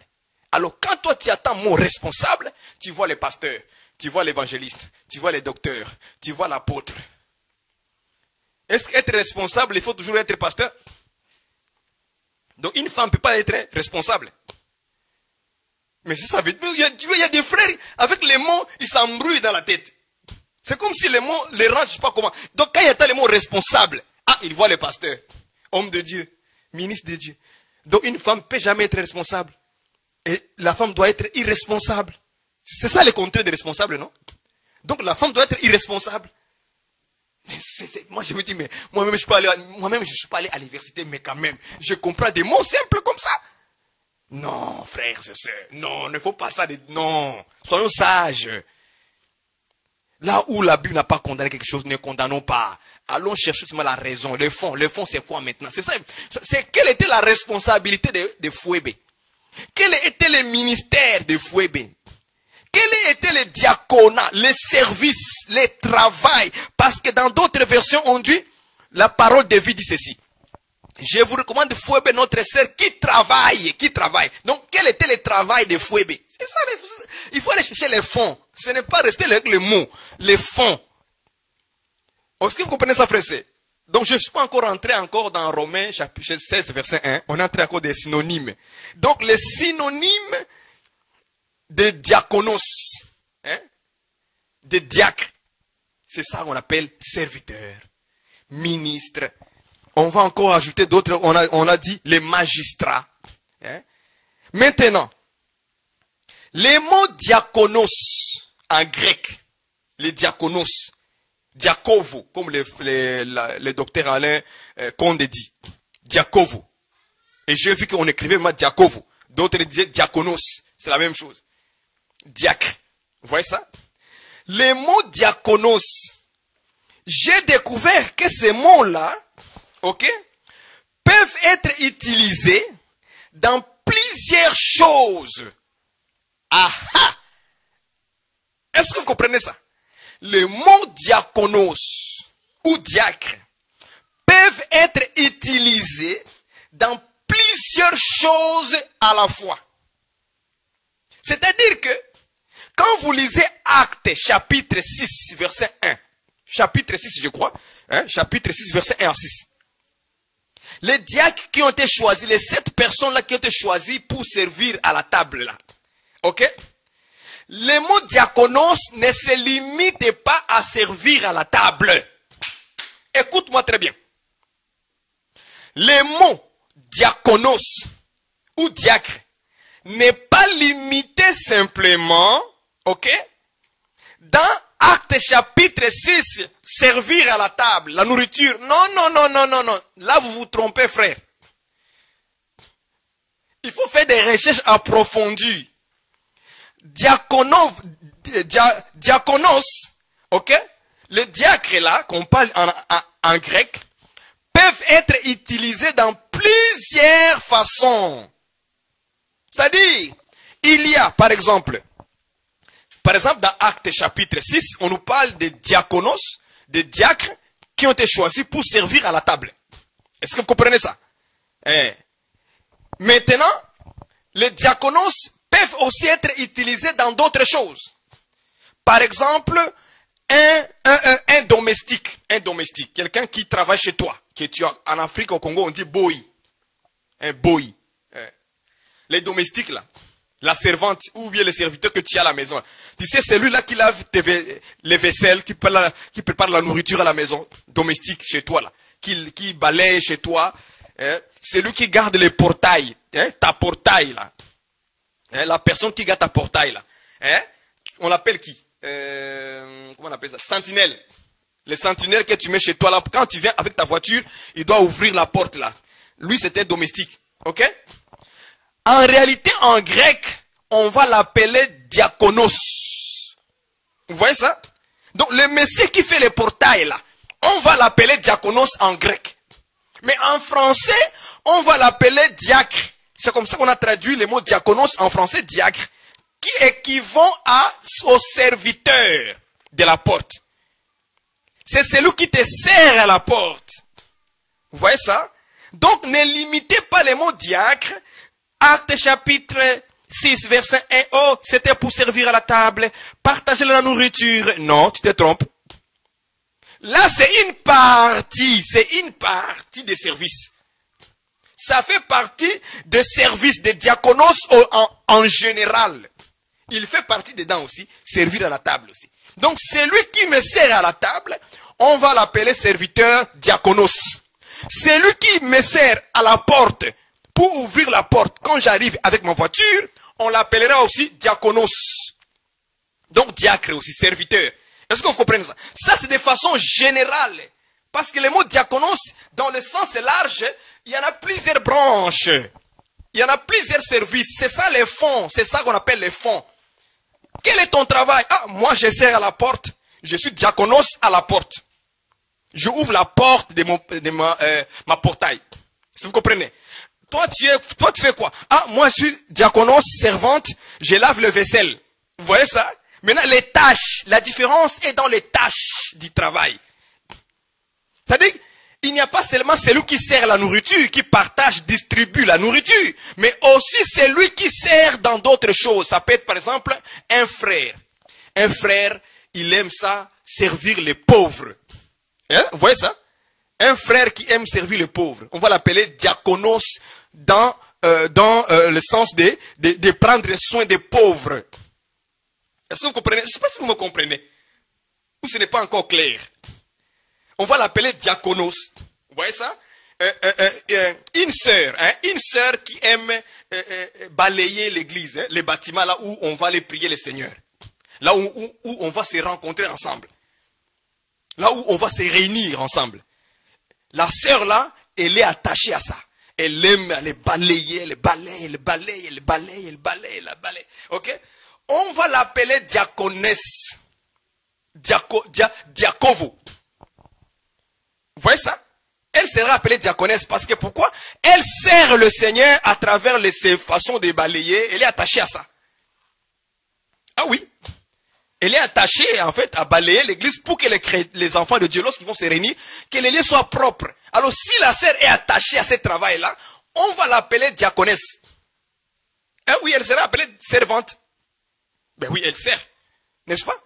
Alors, quand toi, tu attends mot responsable, tu vois les pasteurs, tu vois l'évangéliste, tu vois les docteurs, tu vois l'apôtre. Est-ce qu'être responsable, il faut toujours être pasteur? Donc, une femme ne peut pas être responsable. Mais c'est ça. Il y a des frères, avec les mots, ils s'embrouillent dans la tête. C'est comme si les mots les rangent, je ne sais pas comment. Donc, quand il y a les mots responsable, il voit le pasteur, homme de Dieu, ministre de Dieu. Donc, une femme ne peut jamais être responsable. Et la femme doit être irresponsable. C'est ça le contraire de responsable, non? Donc, la femme doit être irresponsable. Moi, je me dis, mais moi-même, je ne suis pas allé à l'université, mais quand même, je comprends des mots simples comme ça. Non, frère, c'est ça. Non, ne faut pas ça. Non, soyons sages. Là où la Bible n'a pas condamné quelque chose, ne condamnons pas. Allons chercher la raison, le fond. Le fond, c'est quoi maintenant? C'est ça. Quelle était la responsabilité de Fouébé? Quel était le ministère de Fouébé? Quel était le diaconat, les services, le travail? Parce que dans d'autres versions, on dit, la parole de vie dit ceci. Je vous recommande Fouébé, notre sœur, qui travaille. Donc, quel était le travail de Fouébé? C'est ça, il faut aller chercher les fonds. Ce n'est pas rester avec les mots, les fonds. Est-ce que vous comprenez ça, frère? Donc, je ne suis pas encore entré dans Romains, chapitre 16, verset 1. On est entré encore des synonymes. Donc, les synonymes de diaconos, hein, de diacre, c'est ça qu'on appelle serviteur, ministre. On va encore ajouter d'autres, on a dit les magistrats. Hein. Maintenant, les mots diaconos en grec, les diaconos, diakovo, comme le docteur Alain Condé dit, diakovo. Et j'ai vu qu'on écrivait moi diakovo, d'autres disaient diaconos, c'est la même chose. Diacre, vous voyez ça? Les mots diaconos, j'ai découvert que ces mots-là, ok, peuvent être utilisés dans plusieurs choses. Ah ah! Est-ce que vous comprenez ça? Les mots diaconos ou diacre peuvent être utilisés dans plusieurs choses à la fois. C'est-à-dire que quand vous lisez Actes chapitre 6 verset 1, chapitre 6 je crois, hein, chapitre 6 verset 1 à 6, les diacres qui ont été choisis, les 7 personnes-là qui ont été choisies pour servir à la table là, ok? Le mot diaconos ne se limite pas à servir à la table. Écoute-moi très bien. Le mot diaconos ou diacre n'est pas limité simplement, ok, dans Actes chapitre 6, servir à la table, la nourriture. Non, non, non, non, non, non. Là, vous vous trompez, frère. Il faut faire des recherches approfondies. Diaconos, ok, les diacres là, qu'on parle en grec, peuvent être utilisés dans plusieurs façons. C'est-à-dire, il y a, par exemple, dans Actes chapitre 6, on nous parle de diaconos, de diacres qui ont été choisis pour servir à la table. Est-ce que vous comprenez ça? Maintenant, les diaconos peuvent aussi être utilisés dans d'autres choses. Par exemple, un domestique. Un domestique. Quelqu'un qui travaille chez toi. En Afrique, au Congo, on dit boi. Un boi. Les domestiques, là. La servante ou bien le serviteur que tu as à la maison. Tu sais, c'est lui là qui lave les vaisselles, qui prépare la nourriture à la maison. Domestique chez toi, là. Qui balaye chez toi. C'est lui qui garde les portails. Ta portail, là. La personne qui garde ta portail là, on l'appelle qui? Comment on appelle ça? Sentinelle. Le sentinelle que tu mets chez toi là, quand tu viens avec ta voiture, il doit ouvrir la porte là. Lui c'est un domestique, ok? En réalité en grec, on va l'appeler diaconos. Vous voyez ça? Donc le monsieur qui fait les portails là, on va l'appeler diaconos en grec. Mais en français, on va l'appeler diacre. C'est comme ça qu'on a traduit le mot diaconos en français, diacre, qui équivaut au serviteur de la porte. C'est celui qui te sert à la porte. Vous voyez ça? Donc ne limitez pas les mots diacre. Acte chapitre 6, verset 1. Oh, c'était pour servir à la table, partager la nourriture. Non, tu te trompes. Là, c'est une partie des services. Ça fait partie des services des diaconos en général. Il fait partie dedans aussi, servir à la table aussi. Donc, celui qui me sert à la table, on va l'appeler serviteur diaconos. Celui qui me sert à la porte, pour ouvrir la porte quand j'arrive avec ma voiture, on l'appellera aussi diaconos. Donc, diacre aussi, serviteur. Est-ce que vous comprenez ça? Ça, c'est de façon générale. Parce que le mot diaconos, dans le sens large, il y en a plusieurs branches. Il y en a plusieurs services. C'est ça les fonds. C'est ça qu'on appelle les fonds. Quel est ton travail? Ah, moi je sers à la porte. Je suis diaconos à la porte. Je ouvre la porte de ma portail. Si vous comprenez. Toi tu fais quoi? Ah, moi je suis diaconos, servante. Je lave le vaisselle. Vous voyez ça? Maintenant les tâches. La différence est dans les tâches du travail. C'est-à-dire, il n'y a pas seulement celui qui sert la nourriture, qui partage, distribue la nourriture, mais aussi celui qui sert dans d'autres choses. Ça peut être par exemple un frère. Un frère, il aime ça, servir les pauvres. Hein? Vous voyez ça? Un frère qui aime servir le pauvre. On va l'appeler diaconos dans le sens de prendre soin des pauvres. Est-ce que vous comprenez? Je ne sais pas si vous me comprenez. Ou ce n'est pas encore clair. On va l'appeler diaconos. Vous voyez ça? Une sœur qui aime balayer l'église, hein, les bâtiments là où on va aller prier le Seigneur. Là où on va se rencontrer ensemble. Là où on va se réunir ensemble. La sœur là, elle est attachée à ça. Elle aime aller balayer, elle balaye, elle balaye, elle balaye, elle balaye, elle balaye. Ok? On va l'appeler diaconesse. Diacovo. Vous voyez ça? Elle sera appelée diaconesse parce que pourquoi? Elle sert le Seigneur à travers ses façons de balayer. Elle est attachée à ça. Ah oui. Elle est attachée en fait à balayer l'église pour que les enfants de Dieu, lorsqu'ils vont se réunir, que les lieux soient propres. Alors si la sœur est attachée à ce travail-là, on va l'appeler diaconesse. Ah oui, elle sera appelée servante. Ben oui, elle sert. N'est-ce pas?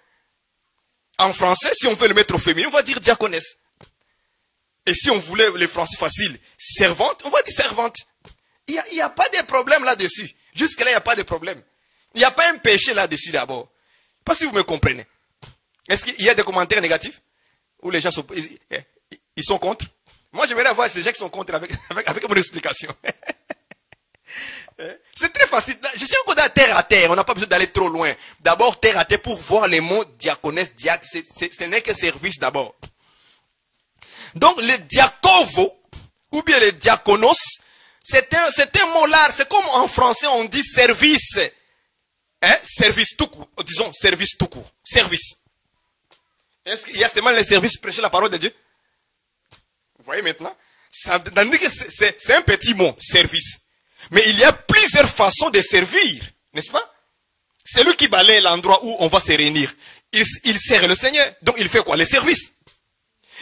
En français, si on veut le mettre au féminin, on va dire diaconesse. Et si on voulait les français faciles, servante, on va dire servante. Il n'y a pas de problème là-dessus. Jusque-là, il n'y a pas de problème. Il n'y a pas un péché là-dessus d'abord. Pas si vous me comprenez. Est-ce qu'il y a des commentaires négatifs? Ou les gens sont, ils sont contre? Moi, j'aimerais voir les gens qui sont contre avec mon explication. C'est très facile. Je suis encore dans terre à terre. On n'a pas besoin d'aller trop loin. D'abord, terre à terre pour voir les mots diaconesse, diacre. Ce n'est que service d'abord. Donc, le diacovo, ou bien le diaconos, c'est un mot large. C'est comme en français, on dit service. Hein? Service tout court. Disons, service tout court. Service. Est-ce qu'il y a seulement les services prêcher la parole de Dieu? Vous voyez maintenant? C'est un petit mot, service. Mais il y a plusieurs façons de servir, n'est-ce pas? C'est lui qui balaye l'endroit où on va se réunir. Il sert le Seigneur. Donc il fait quoi? Les services.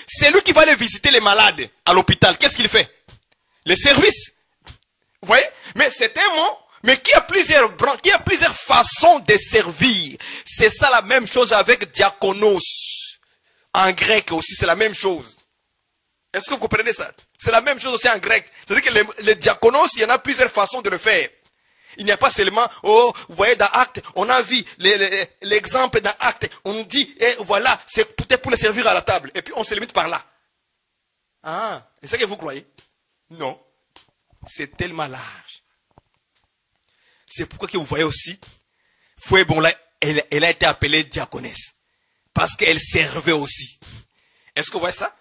C'est lui qui va aller visiter les malades à l'hôpital. Qu'est-ce qu'il fait? Les services. Vous voyez? Mais c'est un mot, mais qui a plusieurs façons de servir. C'est ça la même chose avec diaconos. En grec aussi, c'est la même chose. Est-ce que vous comprenez ça? C'est la même chose aussi en grec. C'est-à-dire que les diaconos, il y en a plusieurs façons de le faire. Il n'y a pas seulement, oh, vous voyez dans Actes, on a vu l'exemple dans Actes, on dit, eh, voilà, c'est peut-être pour les servir à la table. Et puis on se limite par là. Ah, c'est ça que vous croyez? Non. C'est tellement large. C'est pourquoi que vous voyez aussi, Foué bon là, elle a été appelée diaconesse. Parce qu'elle servait aussi. Est-ce que vous voyez ça?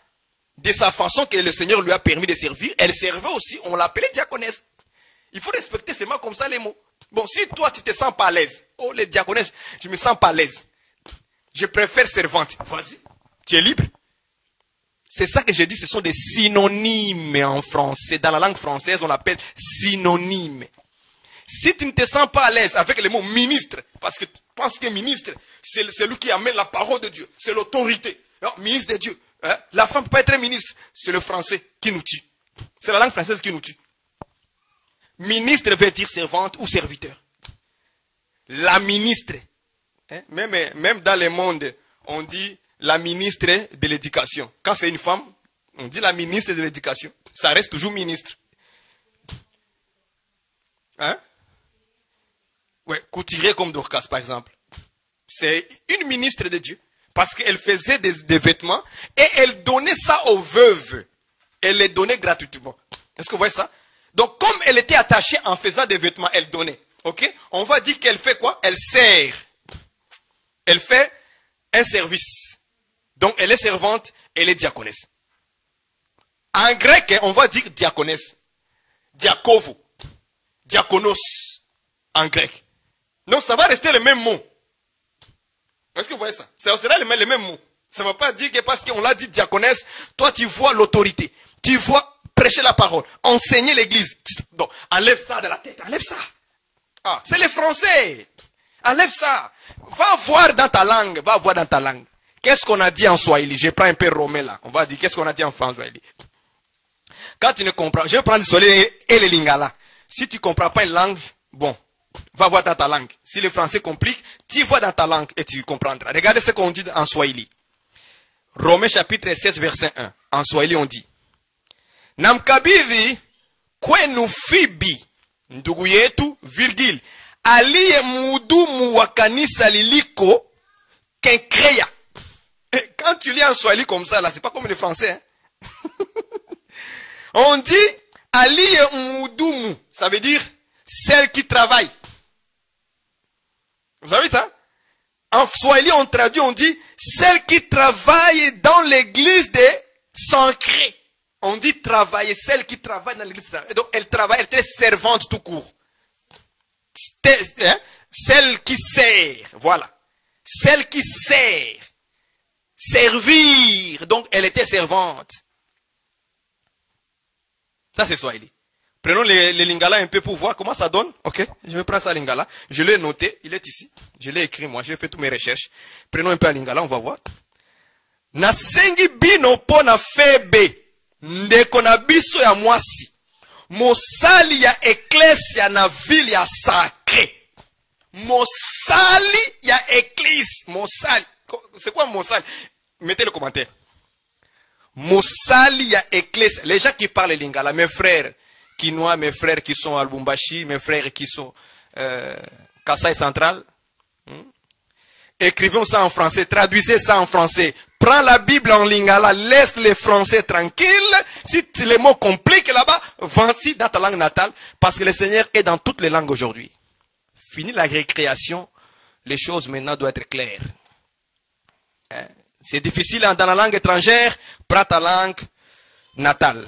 De sa façon que le Seigneur lui a permis de servir, elle servait aussi, on l'appelait diaconesse. Il faut respecter seulement comme ça les mots. Bon, si toi tu te sens pas à l'aise, oh les diaconesses, je me sens pas à l'aise. Je préfère servante. Vas-y, tu es libre. C'est ça que j'ai dit, ce sont des synonymes en français. Dans la langue française, on l'appelle synonyme. Si tu ne te sens pas à l'aise avec le mot ministre, parce que tu penses que ministre, c'est celui qui amène la parole de Dieu, c'est l'autorité. Ministre de Dieu. Hein? La femme ne peut pas être ministre. C'est le français qui nous tue. C'est la langue française qui nous tue. Ministre veut dire servante ou serviteur. La ministre. Hein? Même dans le monde, on dit la ministre de l'éducation. Quand c'est une femme, on dit la ministre de l'éducation. Ça reste toujours ministre. Hein? Ouais, couturier comme Dorcas, par exemple. C'est une ministre de Dieu. Parce qu'elle faisait des vêtements et elle donnait ça aux veuves. Elle les donnait gratuitement. Est-ce que vous voyez ça? Donc, comme elle était attachée en faisant des vêtements, elle donnait. Ok? On va dire qu'elle fait quoi? Elle sert. Elle fait un service. Donc, elle est servante, elle est diaconesse. En grec, on va dire diaconesse. Diakovo. Diakonos. En grec. Donc, ça va rester le même mot. Est-ce que vous voyez ça? Ça sera le même mot. Ça ne va pas dire que parce qu'on l'a dit diaconesse, toi tu vois l'autorité. Tu vois prêcher la parole, enseigner l'église. Donc, enlève ça de la tête, enlève ça. Ah, c'est les Français. Enlève ça. Va voir dans ta langue, va voir dans ta langue. Qu'est-ce qu'on a dit en Swahili? Je prends un peu romain là. On va dire qu'est-ce qu'on a dit en Swahili. Quand tu ne comprends, je vais prendre le Swahili et le Lingala. Si tu ne comprends pas une langue, bon. Va voir dans ta langue. Si le français complique, tu vois dans ta langue et tu comprendras. Regardez ce qu'on dit en Swahili. Romains chapitre 16 verset 1. En Swahili on dit. namkabidhi kwenu Fibi ndugu yetu virgule aliye mhudumu wa kanisa liliko Kenkrea. Quand tu lis en swahili comme ça là, c'est pas comme les français, hein? On dit aliye mhudumu, ça veut dire celle qui travaille. Vous avez ça? En swahili on traduit, on dit celle qui travaille dans l'église des Sancrés. On dit travailler, celle qui travaille dans l'église. Donc elle travaille, elle était servante tout court. Celle qui sert, voilà. Celle qui sert. Servir. Donc elle était servante. Ça c'est swahili. Prenons les lingala un peu pour voir comment ça donne. Ok, je vais prendre ça lingala. Je l'ai noté, il est ici. Je l'ai écrit moi, j'ai fait toutes mes recherches. Prenons un peu à lingala, on va voir. Nasengi bino pona febe. Ndeko na biso ya mwasi. Mosali ya eklesia na ville ya sacré. Mosali ya église. Mosali. C'est quoi mosali? Mettez le commentaire. Mosali ya église. Les gens qui parlent lingala, mes frères Kinois, mes frères qui sont à Lubumbashi, mes frères qui sont Kasaï Central. Écrivons ça en français, traduisez ça en français. Prends la Bible en lingala, laisse les Français tranquilles. Si les mots compliquent là-bas, vas-y dans ta langue natale, parce que le Seigneur est dans toutes les langues aujourd'hui. Fini la récréation, les choses maintenant doivent être claires. C'est difficile dans la langue étrangère, prends ta langue natale.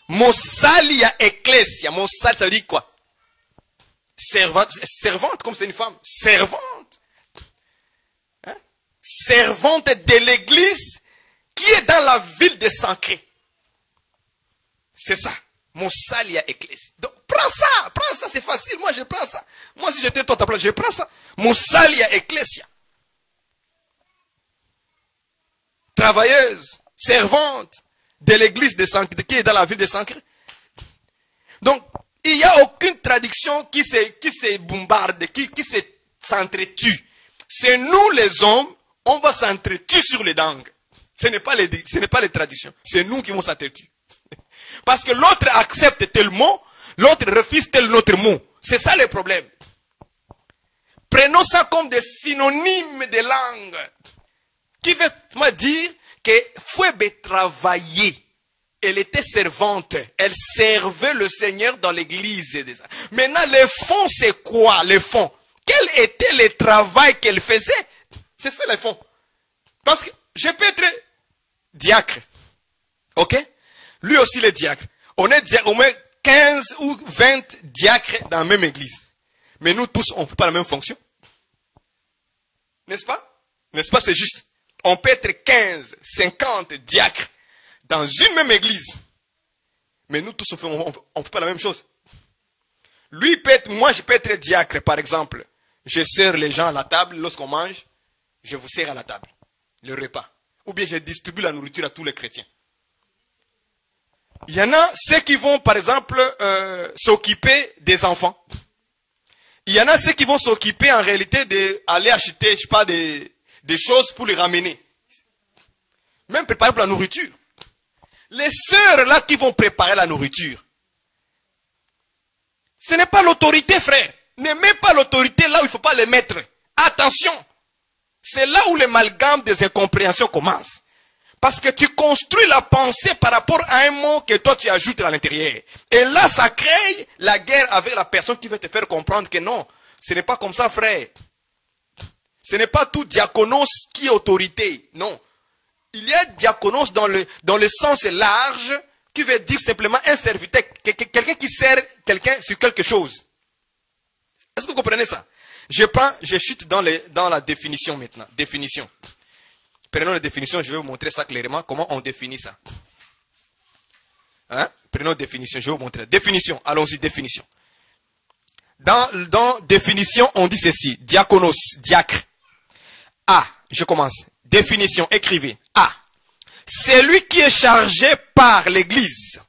Mosali ya ecclesia, mosali ça veut dire quoi? Servante, servante comme c'est une femme, servante. Servante de l'église qui est dans la ville de Sancré. C'est ça. Mosali ya ecclesia. Donc prends ça, c'est facile. Moi je prends ça. Moi si j'étais toi ta place, je prends ça. Mosali ya ecclesia. Travailleuse, servante de l'église de Sancré, qui est dans la ville de Sancré. Donc il n'y a aucune traduction qui se bombarde, qui s'entretue. C'est nous les hommes. On va s'entretuer sur les langues. Ce n'est pas les traditions. C'est nous qui vont s'entretuer. Parce que l'autre accepte tel mot, l'autre refuse tel autre mot. C'est ça le problème. Prenons ça comme des synonymes de langue. Qui veut dire que Fouébé travaillait. Elle était servante. Elle servait le Seigneur dans l'église. Maintenant, le fond, c'est quoi le fond? Quel était le travail qu'elle faisait? C'est ça le fond. Parce que je peux être diacre. Ok? Lui aussi le diacre. On est au moins 15 ou 20 diacres dans la même église. Mais nous tous, on ne fait pas la même fonction. N'est-ce pas? N'est-ce pas? C'est juste. On peut être 15, 50 diacres dans une même église. Mais nous tous, on ne fait pas la même chose. Lui peut être, moi je peux être diacre par exemple. Je sers les gens à la table lorsqu'on mange. Je vous sers à la table, le repas. Ou bien je distribue la nourriture à tous les chrétiens. Il y en a ceux qui vont, par exemple, s'occuper des enfants. Il y en a ceux qui vont s'occuper en réalité d'aller acheter, je sais pas, des choses pour les ramener. Même préparer pour la nourriture. Les sœurs là qui vont préparer la nourriture. Ce n'est pas l'autorité, frère. Ne mets pas l'autorité là où il ne faut pas les mettre. Attention. C'est là où l'amalgame des incompréhensions commence. Parce que tu construis la pensée par rapport à un mot que toi tu ajoutes à l'intérieur. Et là, ça crée la guerre avec la personne qui veut te faire comprendre que non, ce n'est pas comme ça, frère. Ce n'est pas tout diaconos qui est autorité. Non. Il y a diaconos dans le sens large qui veut dire simplement un serviteur, quelqu'un qui sert quelqu'un sur quelque chose. Est-ce que vous comprenez ça? Je chute dans la définition maintenant. Définition. Prenons la définition, je vais vous montrer ça clairement, comment on définit ça. Hein? Prenons définition, je vais vous montrer. Définition, allons-y, définition. Dans définition, on dit ceci, diaconos, diacre. A, je commence. Définition, écrivez. A, c'est lui qui est chargé par l'Église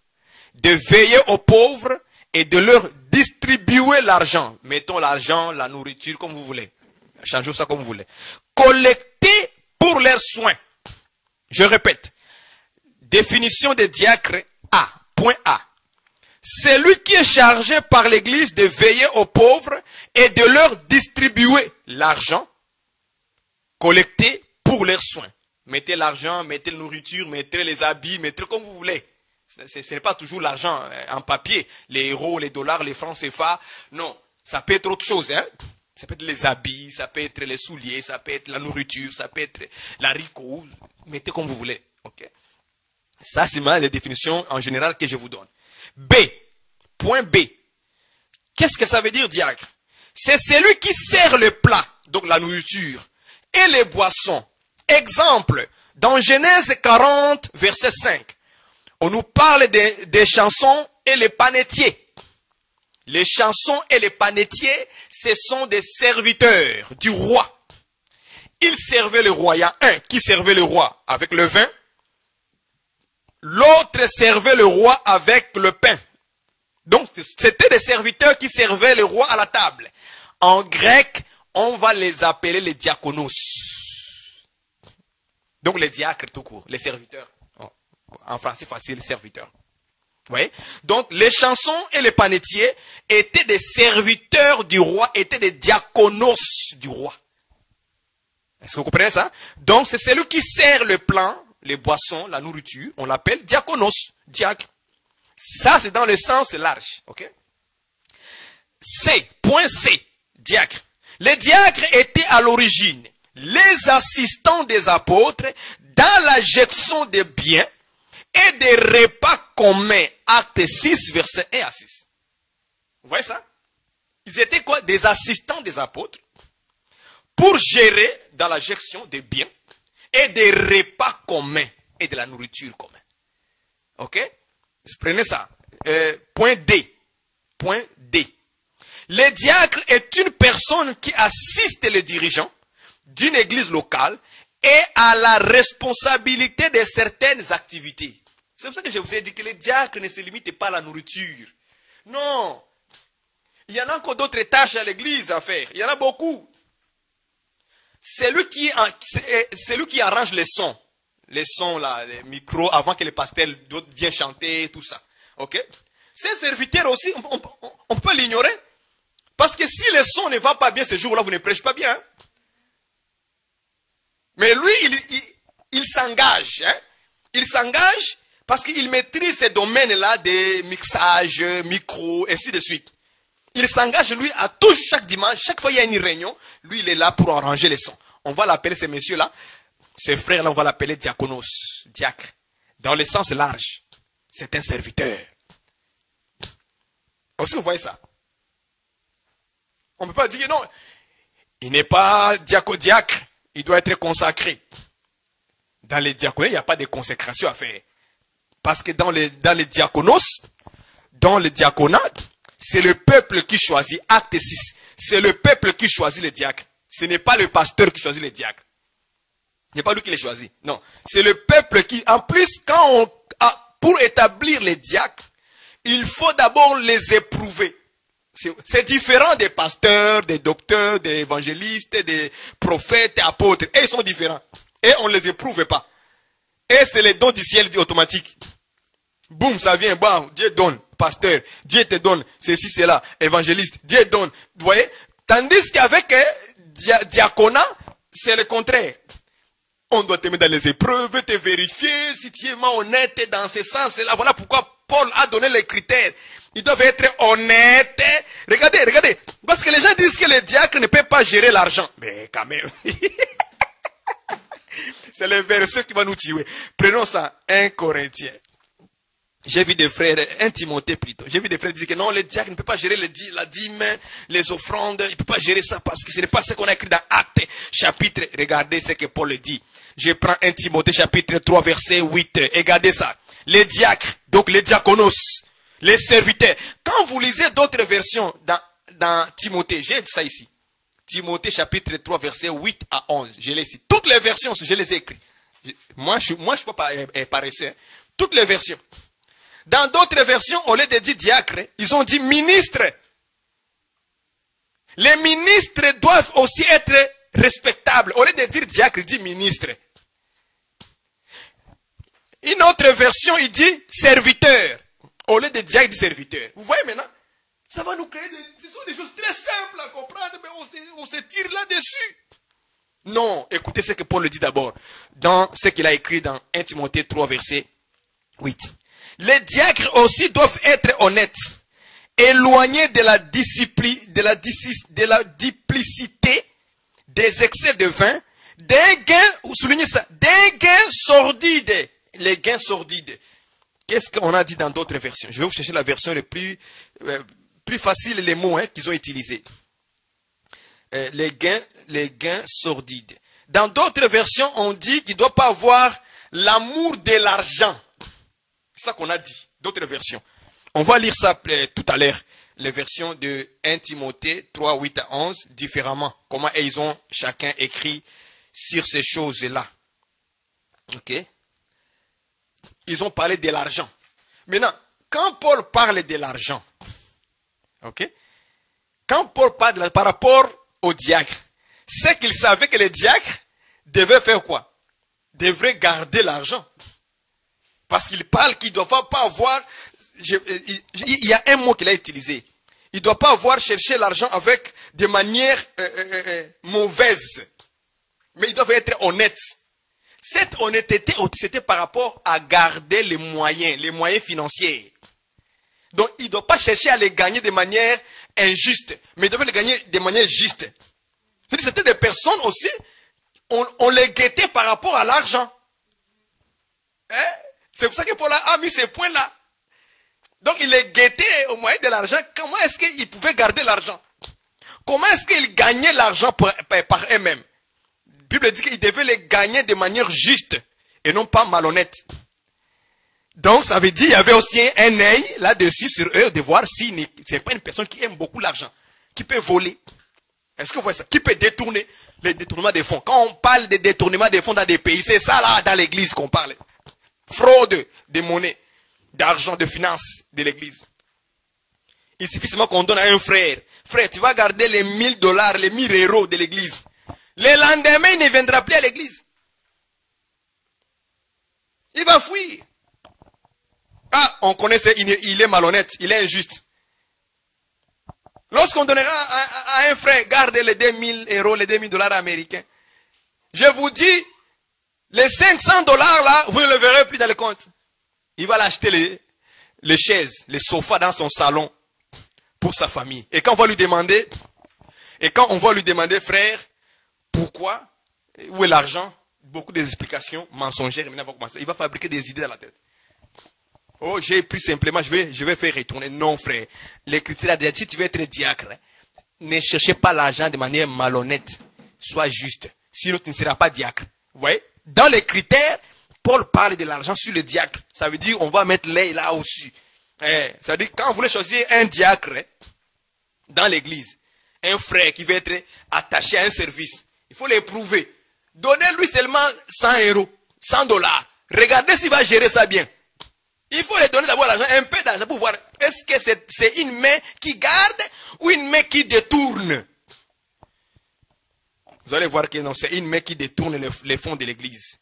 de veiller aux pauvres et de leur distribuer l'argent. Mettons l'argent, la nourriture, comme vous voulez. Changeons ça comme vous voulez. Collecter pour leurs soins. Je répète. Définition de diacre A. point A. C'est lui qui est chargé par l'Église de veiller aux pauvres et de leur distribuer l'argent collecté pour leurs soins. Mettez l'argent, mettez la nourriture, mettez les habits, mettez comme vous voulez. Ce n'est pas toujours l'argent en papier, les euros, les dollars, les francs CFA. Non, ça peut être autre chose. Hein? Ça peut être les habits, ça peut être les souliers, ça peut être la nourriture, ça peut être l'haricot. Mettez comme vous voulez. Okay? Ça, c'est ma définition en général que je vous donne. B. Point B. Qu'est-ce que ça veut dire, diacre? C'est celui qui sert le plat, donc la nourriture, et les boissons. Exemple, dans Genèse 40, verset 5, on nous parle des chansons et les panetiers. Les chansons et les panetiers, ce sont des serviteurs du roi. Ils servaient le roi. Il y a un qui servait le roi avec le vin. L'autre servait le roi avec le pain. Donc, c'était des serviteurs qui servaient le roi à la table. En grec, on va les appeler les diaconos. Donc, les diacres tout court, les serviteurs. En français facile, les serviteurs. Vous voyez? Donc, les chansons et les panetiers étaient des serviteurs du roi, étaient des diaconos du roi. Est-ce que vous comprenez ça? Donc, c'est celui qui sert le plat, les boissons, la nourriture, on l'appelle diaconos, diacre. Ça, c'est dans le sens large. Ok? C, point C, diacre. Les diacres étaient à l'origine les assistants des apôtres dans la gestion des biens et des repas communs. Acte 6, verset 1 à 6. Vous voyez ça? Ils étaient quoi? Des assistants des apôtres pour gérer dans la gestion des biens et des repas communs et de la nourriture commune. Ok? Prenez ça. Point D. Point D. Le diacre est une personne qui assiste les dirigeants d'une église locale et a la responsabilité de certaines activités. C'est pour ça que je vous ai dit que les diacres ne se limitent pas à la nourriture. Non. Il y en a encore d'autres tâches à l'église à faire. Il y en a beaucoup. C'est lui qui arrange les sons. Les sons, là, les micros, avant que les pasteurs d'autres viennent chanter, tout ça. Ok? Ces serviteurs aussi, on peut l'ignorer. Parce que si le son ne va pas bien ce jour-là, vous ne prêchez pas bien. Hein? Mais lui, il s'engage. Hein? Il s'engage parce qu'il maîtrise ces domaines-là des mixages, micros, ainsi de suite. Il s'engage, lui, à tout chaque dimanche. Chaque fois qu'il y a une réunion, lui, il est là pour arranger les sons. On va l'appeler, ces messieurs-là, ces frères-là, on va l'appeler diaconos, diacre. Dans le sens large, c'est un serviteur. Est-ce que vous voyez ça? On ne peut pas dire non. Il n'est pas diacre. Il doit être consacré. Dans les diaconats, il n'y a pas de consécration à faire. Parce que dans les diaconos, dans le diaconat, c'est le peuple qui choisit. Acte 6. C'est le peuple qui choisit les diacres. Ce n'est pas le pasteur qui choisit les diacres. Ce n'est pas lui qui les choisit. Non. C'est le peuple qui... En plus, pour établir les diacres, il faut d'abord les éprouver. C'est différent des pasteurs, des docteurs, des évangélistes, des prophètes, des apôtres. Et ils sont différents. Et on ne les éprouve pas. Et c'est les dons du ciel automatique. Boum, ça vient, bam, Dieu donne. Pasteur, Dieu te donne. Ceci, cela. Évangéliste, Dieu donne. Vous voyez? Tandis qu'avec diaconat, c'est le contraire. On doit te mettre dans les épreuves, te vérifier si tu es honnête dans ce sens-là. Voilà pourquoi Paul a donné les critères. Ils doivent être honnêtes. Regardez. Parce que les gens disent que les diacres ne peuvent pas gérer l'argent. Mais quand même. C'est le verset qui va nous tuer. Prenons ça. 1 Corinthiens. J'ai vu des frères, 1 Timothée plutôt. J'ai vu des frères dire que non, les diacres ne peuvent pas gérer la dîme, les offrandes. Ils ne peuvent pas gérer ça parce que ce n'est pas ce qu'on a écrit dans Actes chapitre. Regardez ce que Paul dit. Je prends 1 Timothée chapitre 3 verset 8. Regardez ça. Les diacres, donc les diaconos, les serviteurs. Quand vous lisez d'autres versions dans Timothée, j'ai ça ici. Timothée chapitre 3 verset 8 à 11. Je l'ai ici. Toutes les versions, je les ai écrites. Moi, je ne suis pas paresseux. Hein. Toutes les versions. Dans d'autres versions, au lieu de dire diacre, ils ont dit ministre. Les ministres doivent aussi être respectables. Au lieu de dire diacre, il dit ministre. Une autre version, il dit serviteur. Au lieu de diacre, de serviteur. Vous voyez maintenant? Ça va nous créer ce sont des choses très simples à comprendre, mais on se tire là-dessus. Non, écoutez ce que Paul le dit d'abord. Dans ce qu'il a écrit dans 1 Timothée 3, verset 8. Les diacres aussi doivent être honnêtes, éloignés de la discipline, de la duplicité, des excès de vin, des gains, soulignez ça, des gains sordides. Les gains sordides. Qu'est-ce qu'on a dit dans d'autres versions? Je vais vous chercher la version le plus facile, les mots qu'ils ont utilisés. Les gains sordides. Dans d'autres versions, on dit qu'il ne doit pas avoir l'amour de l'argent. C'est ça qu'on a dit. D'autres versions. On va lire ça tout à l'heure. Les versions de 1 Timothée 3, 8 à 11, différemment. Comment ils ont chacun écrit sur ces choses-là. Ok? Ils ont parlé de l'argent. Maintenant, quand Paul parle de l'argent, ok? Quand Paul parle par rapport au diacre, c'est qu'il savait que le diacre devait faire quoi? Devrait garder l'argent. Parce qu'il parle qu'il ne doit pas avoir... il y a un mot qu'il a utilisé. Il ne doit pas avoir cherché l'argent avec des manières mauvaises. Mais il doit être honnête. Cette honnêteté, c'était par rapport à garder les moyens financiers. Donc, il ne doit pas chercher à les gagner de manière injuste, mais il devait les gagner de manière juste. C'est-à-dire, c'était des personnes aussi, on les guettait par rapport à l'argent. Hein? C'est pour ça que Paul a mis ces points-là. Donc, il les guettait au moyen de l'argent. Comment est-ce qu'ils pouvaient garder l'argent? Comment est-ce qu'ils gagnaient l'argent par eux-mêmes? La Bible dit qu'ils devaient les gagner de manière juste et non pas malhonnête. Donc, ça veut dire qu'il y avait aussi un œil là-dessus sur eux de voir si ce n'est pas une personne qui aime beaucoup l'argent, qui peut voler. Est-ce que vous voyez ça? Qui peut détourner les détournements des fonds. Quand on parle de détournement des fonds dans des pays, c'est ça là, dans l'église qu'on parle. Fraude de monnaie, d'argent, de finances de l'église. Il suffit seulement qu'on donne à un frère. Frère, tu vas garder les $1000, les 1000 euros de l'église. Le lendemain, il ne viendra plus à l'église. Il va fuir. Ah, on connaît, il est malhonnête, il est injuste. Lorsqu'on donnera à un frère, gardez les 2000 euros, les $2000 américains. Je vous dis, les $500 là, vous ne le verrez plus dans le compte. Il va l'acheter les chaises, les sofas dans son salon pour sa famille. Et quand on va lui demander, frère, pourquoi, où est l'argent, beaucoup d'explications mensongères, il va fabriquer des idées dans la tête. Oh, j'ai pris simplement, je vais faire retourner. Non, frère. L'Écriture a dit, si tu veux être diacre, ne cherchez pas l'argent de manière malhonnête. Sois juste. Sinon, tu ne seras pas diacre. Vous voyez? Dans les critères, Paul parle de l'argent sur le diacre. Ça veut dire, on va mettre l'œil là aussi. Ça veut dire, quand vous voulez choisir un diacre dans l'église, un frère qui veut être attaché à un service, il faut l'éprouver. Donnez-lui seulement 100 euros, $100. Regardez s'il va gérer ça bien. Il faut lui donner d'abord l'argent, un peu d'argent pour voir est-ce que c'est une main qui garde ou une main qui détourne. Vous allez voir que non, c'est une main qui détourne les fonds de l'église.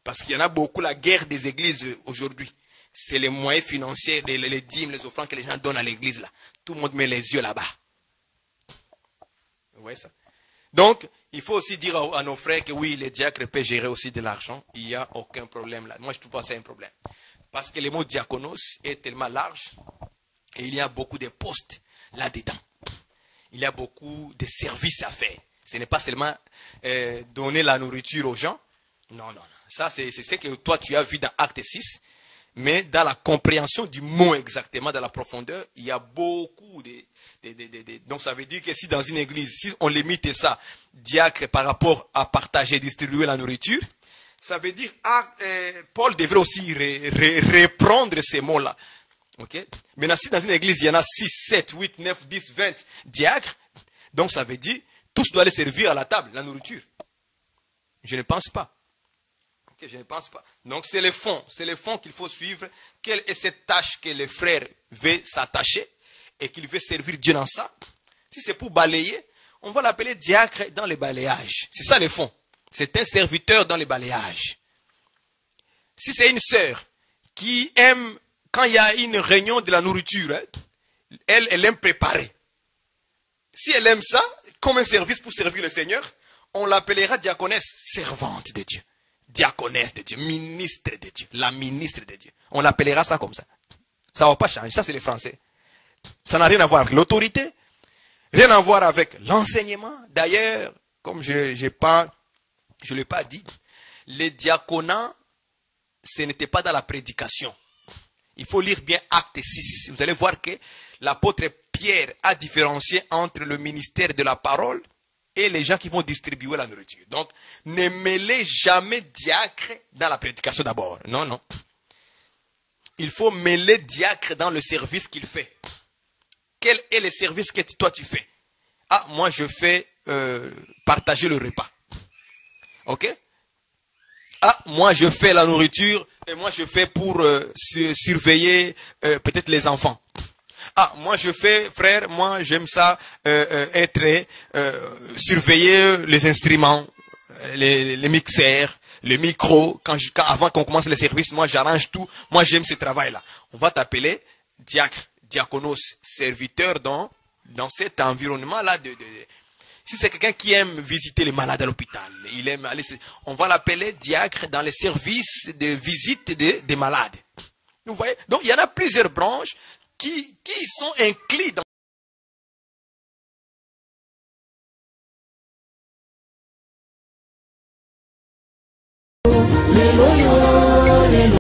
Parce qu'il y en a beaucoup, la guerre des églises aujourd'hui. C'est les moyens financiers, les dîmes, les offrandes que les gens donnent à l'église là. Tout le monde met les yeux là-bas. Vous voyez ça? Donc, il faut aussi dire à nos frères que oui, les diacres peuvent gérer aussi de l'argent. Il n'y a aucun problème là. Moi, je ne trouve pas ça un problème. Parce que le mot diaconos est tellement large et il y a beaucoup de postes là-dedans. Il y a beaucoup de services à faire. Ce n'est pas seulement donner la nourriture aux gens. Non, non. Ça, c'est ce que toi, tu as vu dans Acte 6. Mais dans la compréhension du mot exactement, dans la profondeur, il y a beaucoup de... Donc, ça veut dire que si dans une église, si on limite ça, diacre par rapport à partager, distribuer la nourriture, ça veut dire, Paul devrait aussi reprendre ces mots-là. Okay? Maintenant, si dans une église, il y en a 6, 7, 8, 9, 10, 20 diacres, donc ça veut dire, tous doivent aller servir à la table, la nourriture. Je ne pense pas. Okay, je ne pense pas. Donc c'est les fonds qu'il faut suivre. Quelle est cette tâche que le frère veut s'attacher et qu'il veut servir Dieu dans ça? Si c'est pour balayer, on va l'appeler diacre dans le balayage. C'est ça les fonds. C'est un serviteur dans le balayage. Si c'est une sœur qui aime quand il y a une réunion de la nourriture, hein, elle aime préparer. Si elle aime ça, comme un service pour servir le Seigneur, on l'appellera diaconesse, servante de Dieu. Diaconesse de Dieu, ministre de Dieu, la ministre de Dieu. On l'appellera ça comme ça. Ça ne va pas changer, ça c'est les Français. Ça n'a rien à voir avec l'autorité, rien à voir avec l'enseignement. D'ailleurs, comme je ne l'ai pas dit, les diaconats, ce n'était pas dans la prédication. Il faut lire bien Acte 6. Vous allez voir que l'apôtre Pierre a différencié entre le ministère de la parole et les gens qui vont distribuer la nourriture. Donc, ne mêlez jamais diacre dans la prédication d'abord. Non, non. Il faut mêler diacre dans le service qu'il fait. Quel est le service que toi tu fais? Ah, moi je fais partager le repas. Ok? Ah, moi je fais la nourriture et moi je fais pour surveiller peut-être les enfants. Ah, moi je fais, frère, moi j'aime ça être surveiller les instruments, les mixeurs, le micro. Avant qu'on commence le service, moi j'arrange tout. Moi j'aime ce travail-là. On va t'appeler diacre, diaconos, serviteur dans cet environnement-là si c'est quelqu'un qui aime visiter les malades à l'hôpital, il aime aller, on va l'appeler diacre dans les services de visite des malades. Vous voyez? Donc il y en a plusieurs branches qui sont inclus dans Alléluia.